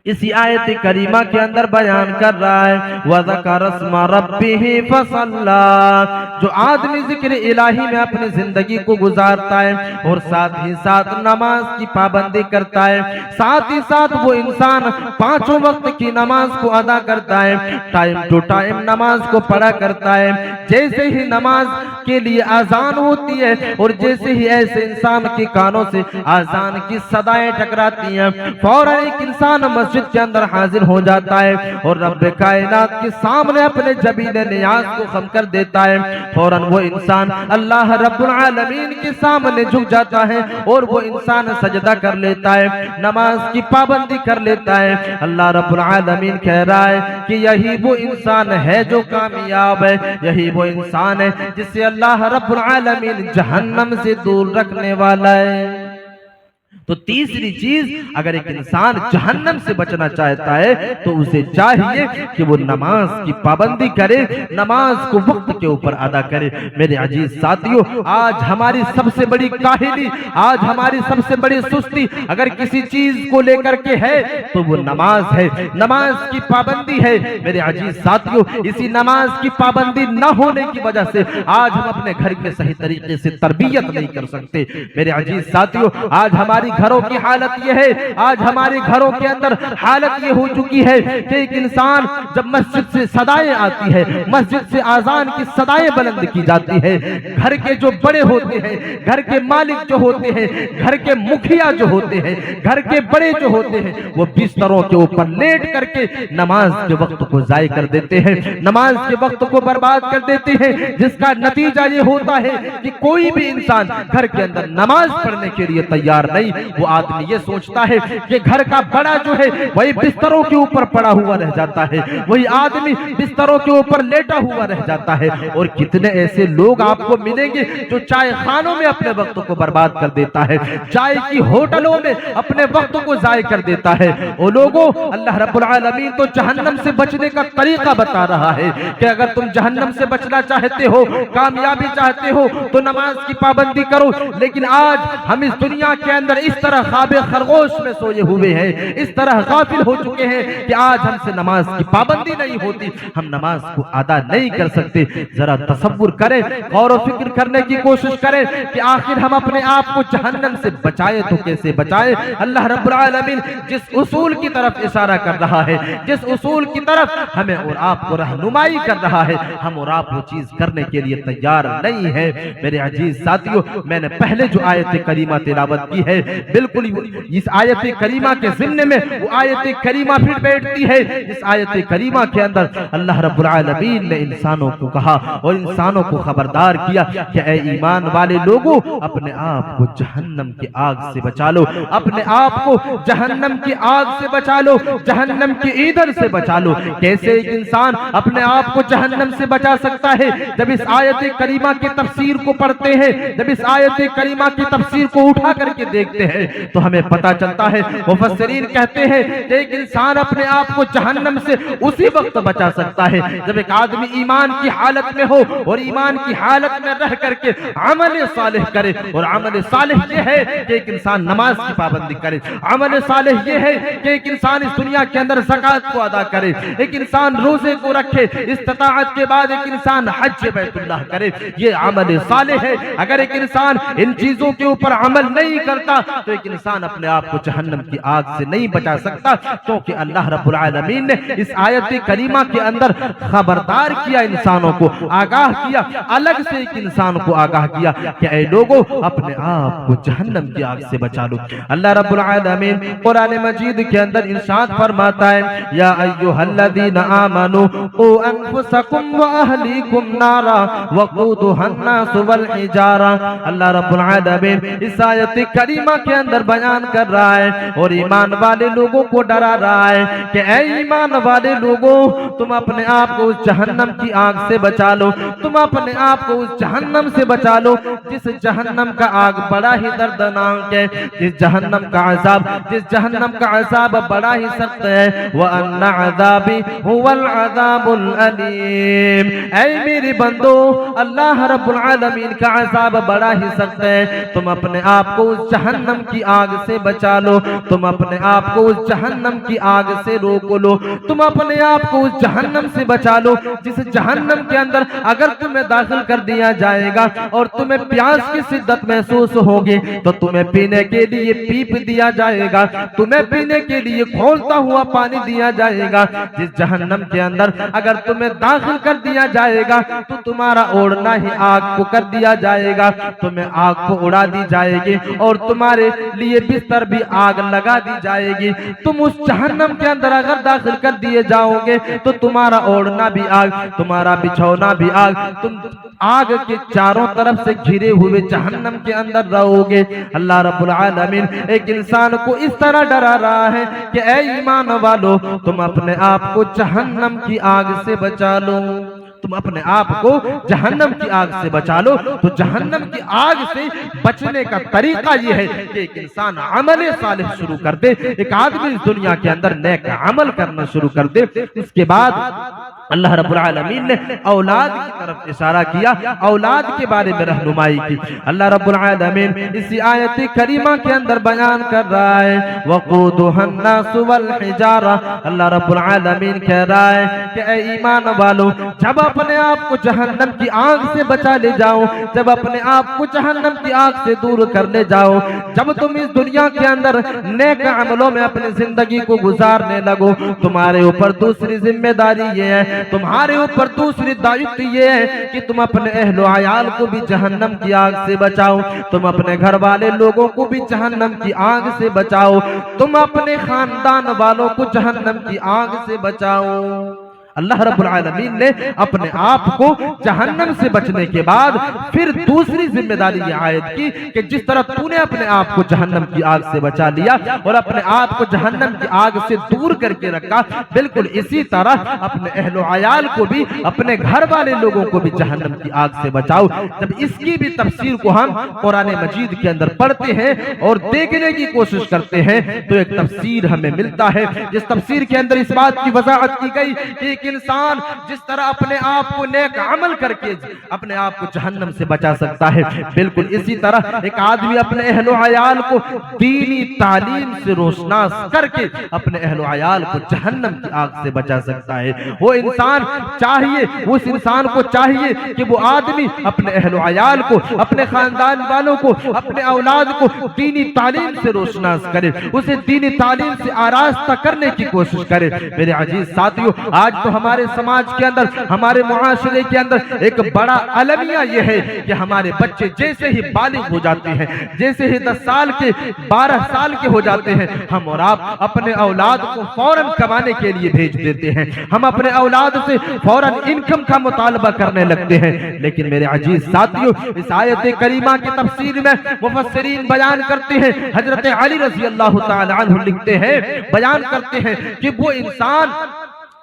اسی آیت کریمہ کے اندر بیان کر رہا ہے وَذَكَرَ اسْمَ رَبِّهِ فَصَلَّى، جو آدمی ذکر الہی میں اپنی زندگی کو گزارتا ہے اور ساتھ ہی ساتھ نماز کی پابندی کرتا ہے، ساتھ ہی ساتھ وہ انسان 5 وقت کی نماز کو ادا کرتا ہے، ٹائم ٹو ٹائم نماز کو پڑھا کرتا ہے، جیسے ہی نماز کے لیے آزان ہوتی ہے اور جیسے ہی ایسے انسان کے کانوں سے آزان کی صدائیں ٹکراتی ہیں، فوراً ایک انسان مسجد کے اندر حاضر ہو جاتا ہے اور رب کائنات کے سامنے اپنے جبین نیاز کو خم کر دیتا ہے، فوراً وہ انسان اللہ رب العالمین کے سامنے جھک جاتا ہے اور وہ انسان سجدہ کر لیتا ہے، نماز کی پابندی کر لیتا ہے۔ اللہ رب العالمین کہہ رہا ہے کہ یہی وہ انسان ہے جو کامیاب ہے، یہی وہ انسان ہے جسے اللہ رب العالمین جہنم سے دور رکھنے والا ہے۔ تو تیسری چیز، اگر ایک انسان جہنم سے بچنا چاہتا ہے تو اسے چاہیے کہ وہ نماز کی پابندی کرے، نماز کو وقت کے اوپر ادا کرے۔ میرے عزیز ساتھیوں، آج ہماری سب سے بڑی کاہلی، آج ہماری سب سے بڑی سستی اگر کسی چیز کو لے کر کے ہے تو وہ نماز ہے، نماز کی پابندی ہے۔ میرے عزیز ساتھیوں، اسی نماز کی پابندی نہ ہونے کی وجہ سے آج ہم اپنے گھر کے صحیح طریقے سے تربیت نہیں کر سکتے۔ میرے عزیز ساتھیوں، آج ہماری گھروں کی حالت یہ ہے، آج ہمارے گھروں کے اندر حالت یہ ہو چکی ہے کہ ایک انسان جب مسجد سے صدائیں آتی ہے، مسجد سے آذان کی صدائیں بلند کی جاتی ہے، گھر کے جو بڑے ہوتے ہیں، گھر کے مالک جو ہوتے ہیں، گھر کے مکھیا جو ہوتے ہیں، گھر کے بڑے جو ہوتے ہیں، وہ بستروں کے اوپر لیٹ کر کے نماز کے وقت کو ضائع کر دیتے ہیں، نماز کے وقت کو برباد کر دیتے ہیں، جس کا نتیجہ یہ ہوتا ہے کہ کوئی بھی انسان گھر کے اندر نماز پڑھنے کے لیے تیار نہیں۔ وہ آدمی یہ سوچتا ہے کہ گھر کا بڑا جو ہے وہی بستروں کے اوپر پڑا ہوا رہ جاتا ہے، وہی آدمی بستروں کے اوپر لیٹا ہوا رہ جاتا ہے۔ اور کتنے ایسے لوگ آپ کو ملیں گے جو چائے خانوں میں اپنے وقت کو برباد کر دیتا ہے، چائے کی ہوٹلوں میں اپنے وقت کو ضائع کر دیتا ہے۔ وہ لوگوں، اللہ رب العالمین تو جہنم سے بچنے کا طریقہ بتا رہا ہے کہ اگر تم جہنم سے بچنا چاہتے ہو، کامیابی چاہتے ہو تو نماز کی پابندی کرو۔ لیکن آج ہم اس دنیا کے اندر اس طرح خواب خرگوش میں سوئے ہوئے ہیں، اس طرح غافل ہو چکے ہیں کہ آج ہم سے نماز کی پابندی نہیں ہوتی، ہم نماز کو ادا نہیں کر سکتے۔ ذرا تصور کریں، غور و فکر کرنے کی کوشش کریں کہ آخر ہم اپنے آپ کو جہنم سے بچائے تو کیسے بچائے۔ اللہ رب العالمین جس اصول کی طرف اشارہ کر رہا ہے، جس اصول کی طرف ہمیں اور آپ کو رہنمائی کر رہا ہے، ہم اور آپ وہ چیز کرنے کے لیے تیار نہیں ہے۔ میرے عزیز ساتھیوں، میں نے پہلے جو آیت کریمہ تلاوت کی ہے بالکل اس آیت کریمہ کے ضمن میں وہ آیت کریمہ پھر بیٹھتی ہے اس آیت کریمہ کے اندر اللہ رب العالمین نے انسانوں کو کہا اور انسانوں کو خبردار کیا کہ اے ایمان والے لوگوں اپنے آپ کو جہنم کی آگ سے بچا لو، اپنے آپ کو جہنم کی آگ سے بچا لو، جہنم کی ایندھن سے بچا لو۔ کیسے ایک انسان اپنے آپ کو جہنم سے بچا سکتا ہے؟ جب اس آیت کریمہ کی تفسیر کو پڑھتے ہیں، جب اس آیت کریمہ کی تفسیر کو اٹھا کر کے دیکھتے ہیں تو ہمیں پتہ چلتا ہے مفسرین کہتے ہیں کہ ایک انسان اپنے آپ کو جہنم سے اسی وقت بچا سکتا ہے جب ایک آدمی ایمان کی حالت میں ہو اور ایمان کی حالت میں رہ کر کے عمل صالح کرے، اور عمل صالح یہ ہے کہ ایک انسان نماز کی پابندی کرے، عمل صالح یہ ہے کہ ایک انسان اس دنیا کے اندر زکوٰۃ کو ادا کرے، ایک انسان روزے کو رکھے، استطاعت کے بعد ایک انسان حج بیت اللہ کرے، یہ عمل صالح ہے۔ اگر ایک انسان ان چیزوں کے اوپر عمل نہیں کرتا تو ایک انسان اپنے آپ کو جہنم کی آگ سے نہیں بچا سکتا، کیونکہ اللہ رب العالمین نے اس آیت کریمہ کے اندر خبردار کیا، انسانوں کو آگاہ کیا، الگ سے ایک انسان کو آگاہ کیا کہ اے لوگو اپنے آپ کو جہنم کی آگ سے بچا لو۔ اللہ رب العالمین قرآن مجید کے اندر ارشاد فرماتا ہے یا ایھا الذین آمنوا قوا انفسکم واہلیکم نارا وقودھا الناس والحجارہ۔ اللہ رب العالمین اس آیت کریمہ کے اندر بیان کر رہا ہے اور ایمان والے لوگوں کو ڈرا رہا ہے کہ اے ایمان والے لوگوں تم اپنے آپ کو اس جہنم کی آگ سے بچا لو، تم اپنے آپ کو اس جہنم سے بچا لو جس جہنم کا آگ بڑا ہی دردناک ہے، جس جہنم کا عذاب بڑا ہی سخت ہے۔ وَأَنَّ عَذَابِي هُوَ الْعَذَابُ الْأَلِيمُ۔ اے میرے بندو اللہ رب العالمین کا عذاب بڑا ہی سخت ہے، تم اپنے آپ کو اس جہنم کی آگ سے بچا لو، تم اپنے آپ کو اس جہنم کی آگ سے روک لو، تم اپنے آپ کو اس جہنم سے بچا لو جس جہنم کے اندر اگر تمہیں داخل کر دیا جائے گا اور تمہیں پیاس کی شدت محسوس ہوگی تو تمہیں پینے کے لیے پیپ دیا جائے گا، تمہیں پینے کے لیے کھولتا ہوا پانی دیا جائے گا۔ جس جہنم کے اندر اگر تمہیں داخل کر دیا جائے گا تو تمہارا اوڑھنا ہی آگ کو کر دیا جائے گا، تمہیں آگ کو اڑا دی جائے گی اور تمہارے لیے بستر بھی آگ لگا دی جائے گی۔ تم اس جہنم کے اندر اگر داخل کر دیے جاؤ گے تو تمہارا اوڑھنا بھی آگ، تمہارا بچھونا بھی آگ، تم آگ کے چاروں طرف سے گھرے ہوئے جہنم کے اندر رہو گے۔ اللہ رب العالمین ایک انسان کو اس طرح ڈرا رہا ہے کہ اے ایمان والو تم اپنے آپ کو جہنم کی آگ سے بچا لو، تم اپنے آپ کو جہنم کی آگ سے بچا لو۔ تو جہنم کی آگ سے بچنے کا طریقہ یہ ہے کہ ایک انسان عمل صالح شروع کر دے، ایک آدمی اس دنیا کے اندر نیک عمل کرنا شروع کر دے۔ اس کے بعد اللہ رب العالمین نے اولاد کی طرف اشارہ کیا، اولاد کے بارے میں رہنمائی کی۔ اللہ رب العالمین اسی آیت کریمہ کے اندر بیان کر رہا ہے وقودھا الناس والحجارہ۔ اللہ رب العالمین کہہ رہا ہے کہ اے ایمان والو جب اپنے آپ کو جہنم کی آگ سے بچا لے جاؤ، جب اپنے آپ کو جہنم کی آگ سے دور کر لے جاؤ، جب تم اس دنیا کے اندر نیک عملوں میں اپنی زندگی کو گزارنے لگو، تمہارے اوپر دوسری ذمہ داری یہ ہے، تمہارے اوپر دوسری دعوت یہ ہے کہ تم اپنے اہل و عیال کو بھی جہنم کی آگ سے بچاؤ، تم اپنے گھر والے لوگوں کو بھی جہنم کی آگ سے بچاؤ، تم اپنے خاندان والوں کو جہنم کی آگ سے بچاؤ۔ اللہ رب العالمین نے اپنے آپ کو جہنم سے بچنے کے بعد پھر دوسری ذمہ داری یہ عائد کی کہ جس طرح تو نے اپنے آپ کو جہنم کی آگ سے بچا لیا اور اپنے آپ کو جہنم کی آگ سے دور کر کے رکھا، بالکل اسی طرح اپنے اہل و عیال کو بھی، اپنے گھر والے لوگوں کو بھی جہنم کی آگ سے بچاؤ۔ جب اس کی بھی تفسیر کو ہم قرآن مجید کے اندر پڑھتے ہیں اور دیکھنے کی کوشش کرتے ہیں تو ایک تفسیر ہمیں ملتا ہے جس تفسیر کے اندر اس بات کی وضاحت کی گئی کہ ایک انسان جس طرح اپنے آپ کو نیک عمل کر کے اپنے آپ کو جہنم سے بچا سکتا ہے، بالکل اسی طرح ایک آدمی اپنے اہل و عیال کو دینی تعلیم سے روشناس کر کے اپنے اہل و عیال کو جہنم کی آگ سے بچا سکتا ہے۔ وہ انسان چاہیے، اس انسان کو چاہیے کہ وہ آدمی اپنے اہل و عیال کو، اپنے خاندان والوں کو، اپنے اولاد کو دینی تعلیم سے روشناس کرے، اسے دینی تعلیم سے آراستہ کرنے کی کوشش کرے۔ میرے عزیز ساتھیو، آج تو ہمارے سماج کے اندر، ہمارے معاشرے کے اندر ایک بڑا المیہ یہ ہے کہ ہمارے بچے جیسے ہی بالغ ہو جاتے ہیں، جیسے ہی 10 سال کے 12 سال کے ہو جاتے ہیں، ہم اور آپ اپنے اولاد کو فوراً کمانے کے لیے بھیج دیتے ہیں، ہم اپنے اولاد سے فوراً انکم کا مطالبہ کرنے لگتے ہیں۔ لیکن میرے عزیز ساتھیوں، اس آیت کریمہ کی تفسیر میں مفسرین بیان کرتے ہیں، حضرت علی رضی اللہ تعالی عنہ لکھتے ہیں، بیان کرتے ہیں کہ وہ انسان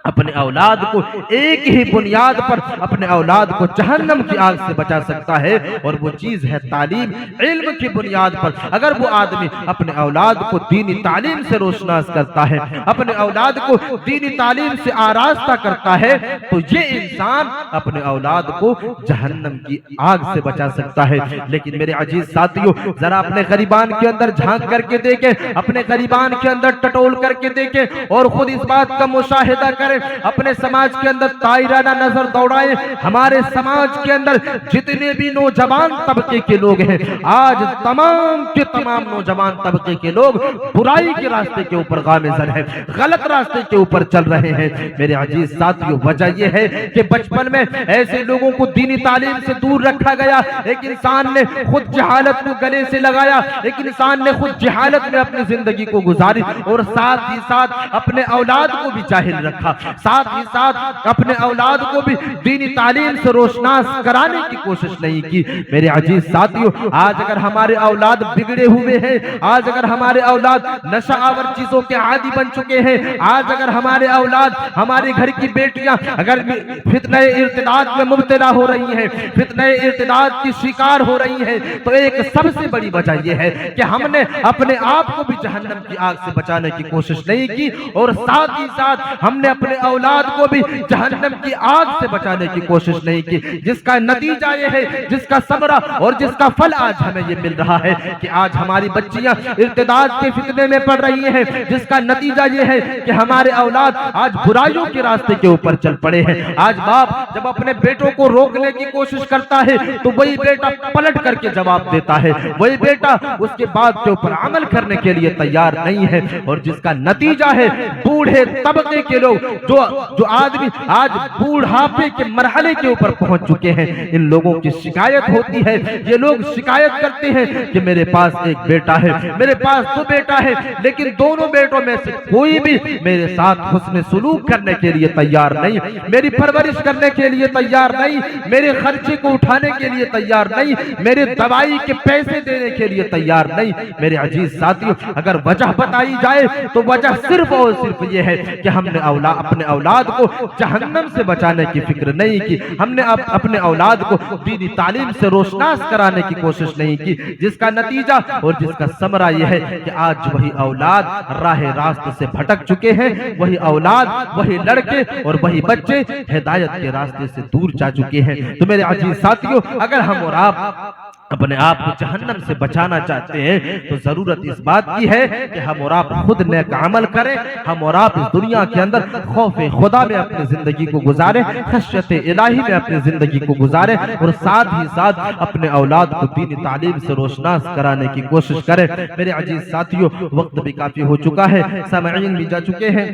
اپنے اولاد کو ایک ہی بنیاد پر اپنے اولاد کو جہنم کی آگ سے بچا سکتا ہے، اور وہ چیز ہے تعلیم، علم کی بنیاد پر۔ اگر وہ آدمی اپنے اولاد کو دینی تعلیم سے روشناس کرتا ہے، اپنے اولاد کو دینی تعلیم سے آراستہ کرتا ہے، تو یہ انسان اپنے اولاد کو جہنم کی آگ سے بچا سکتا ہے۔ لیکن میرے عزیز ساتھیوں، ذرا اپنے غریبان کے اندر جھانک کر کے دیکھیں، اپنے غریبان کے اندر ٹٹول کر کے دیکھیں، اور خود اس بات کا مشاہدہ کریں، اپنے سماج کے اندر دائرانہ نظر دوڑائیں۔ ہمارے سماج کے اندر جتنے بھی نوجوان طبقے کے لوگ ہیں، آج تمام کے تمام نوجوان طبقے کے لوگ برائی کے راستے کے اوپر گامزن ہیں، غلط راستے کے اوپر چل رہے ہیں۔ میرے عزیز ساتھیوں، وجہ یہ ہے کہ بچپن میں ایسے لوگوں کو دینی تعلیم سے دور رکھا گیا، ایک انسان نے خود جہالت کو گلے سے لگایا، ایک انسان نے خود جہالت میں اپنی زندگی کو گزاری، اور ساتھ ہی ساتھ اپنے اولاد کو بھی جاہل رکھا، ساتھ ہی ساتھ اپنے اولاد کو بھی دینی تعلیم سے روشناس کرانے کی کوشش نہیں کی۔ میرے عزیز ساتھیوں، آج اگر ہمارے اولاد بگڑے ہوئے ہیں، آج اگر ہمارے اولاد نشہ آور چیزوں کے عادی بن چکے ہیں، آج اگر ہمارے اولاد، ہمارے گھر کی بیٹیاں اگر فتنہ ارتداد میں مبتلا ہو رہی ہیں، فتنہ ارتداد کی شکار ہو رہی ہیں، تو ایک سب سے بڑی وجہ یہ ہے کہ ہم نے اپنے آپ کو بھی جہنم کی آگ سے بچانے کی کوشش نہیں کی، اور ساتھ ہی ساتھ ہم نے اپنے اولاد کو بھی جہنم کی آگ سے بچانے کی کوشش نہیں کی، جس کا نتیجہ یہ ہے، جس کا ثمرہ اور جس کا پھل آج ہمیں یہ مل رہا ہے کہ آج ہماری بچیاں ارتداد کے فتنے میں پڑ رہی ہیں، جس کا نتیجہ یہ ہے کہ ہمارے اولاد آج برائیوں کے راستے کے اوپر چل پڑے ہیں۔ آج باپ جب اپنے بیٹوں کو روکنے کی کوشش کرتا ہے تو وہی بیٹا پلٹ کر کے جواب دیتا ہے، وہی بیٹا اس کے بات کے اوپر عمل کرنے کے لیے تیار نہیں ہے، اور جس کا نتیجہ ہے بوڑھے طبقے کے لوگ، جو آدمی آج بوڑھاپے کے مرحلے کے اوپر پہنچ چکے ہیں، ان لوگوں کی شکایت ہوتی ہے، یہ لوگ شکایت کرتے ہیں کہ میرے پاس ایک بیٹا ہے، میرے پاس دو بیٹا ہے، لیکن دونوں بیٹوں میں سے کوئی بھی میرے ساتھ حسن سلوک کرنے کے لیے تیار نہیں، میری پرورش کرنے کے لیے تیار نہیں، میرے خرچے کو اٹھانے کے لیے تیار نہیں، میرے دوائی کے پیسے دینے کے لیے تیار نہیں۔ میرے عزیز ساتھیوں، اگر وجہ بتائی جائے تو وجہ صرف اور صرف یہ ہے کہ ہم نے اپنے اولاد کو جہنم سے بچانے کی فکر نہیں کی، ہم نے اپنے اولاد کو دینی تعلیم سے روشناس کرانے کی کوشش نہیں کی، جس کا نتیجہ اور جس کا ثمرہ یہ ہے کہ آج وہی اولاد راہ راست سے بھٹک چکے ہیں، وہی اولاد، وہی لڑکے اور وہی بچے ہدایت کے راستے سے دور جا چکے ہیں۔ تو میرے عزیز ساتھیوں، اگر ہم اور آپ اپنے آپ کو جہنم سے بچانا چاہتے ہیں تو ضرورت اس بات کی ہے کہ ہم اور آپ خود نیک عمل کریں، ہم اور آپ اس دنیا کے اندر خوف خدا میں اپنی زندگی کو گزاریں، خشیت الہی میں اپنی زندگی کو گزاریں، اور ساتھ ہی ساتھ اپنے اولاد کو دینی تعلیم سے روشناس کرانے کی کوشش کریں۔ میرے عزیز ساتھیوں، وقت بھی کافی ہو چکا ہے، سامعین بھی جا چکے ہیں،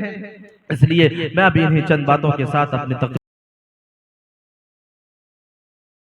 اس لیے میں ابھی انہیں چند باتوں کے ساتھ اپنی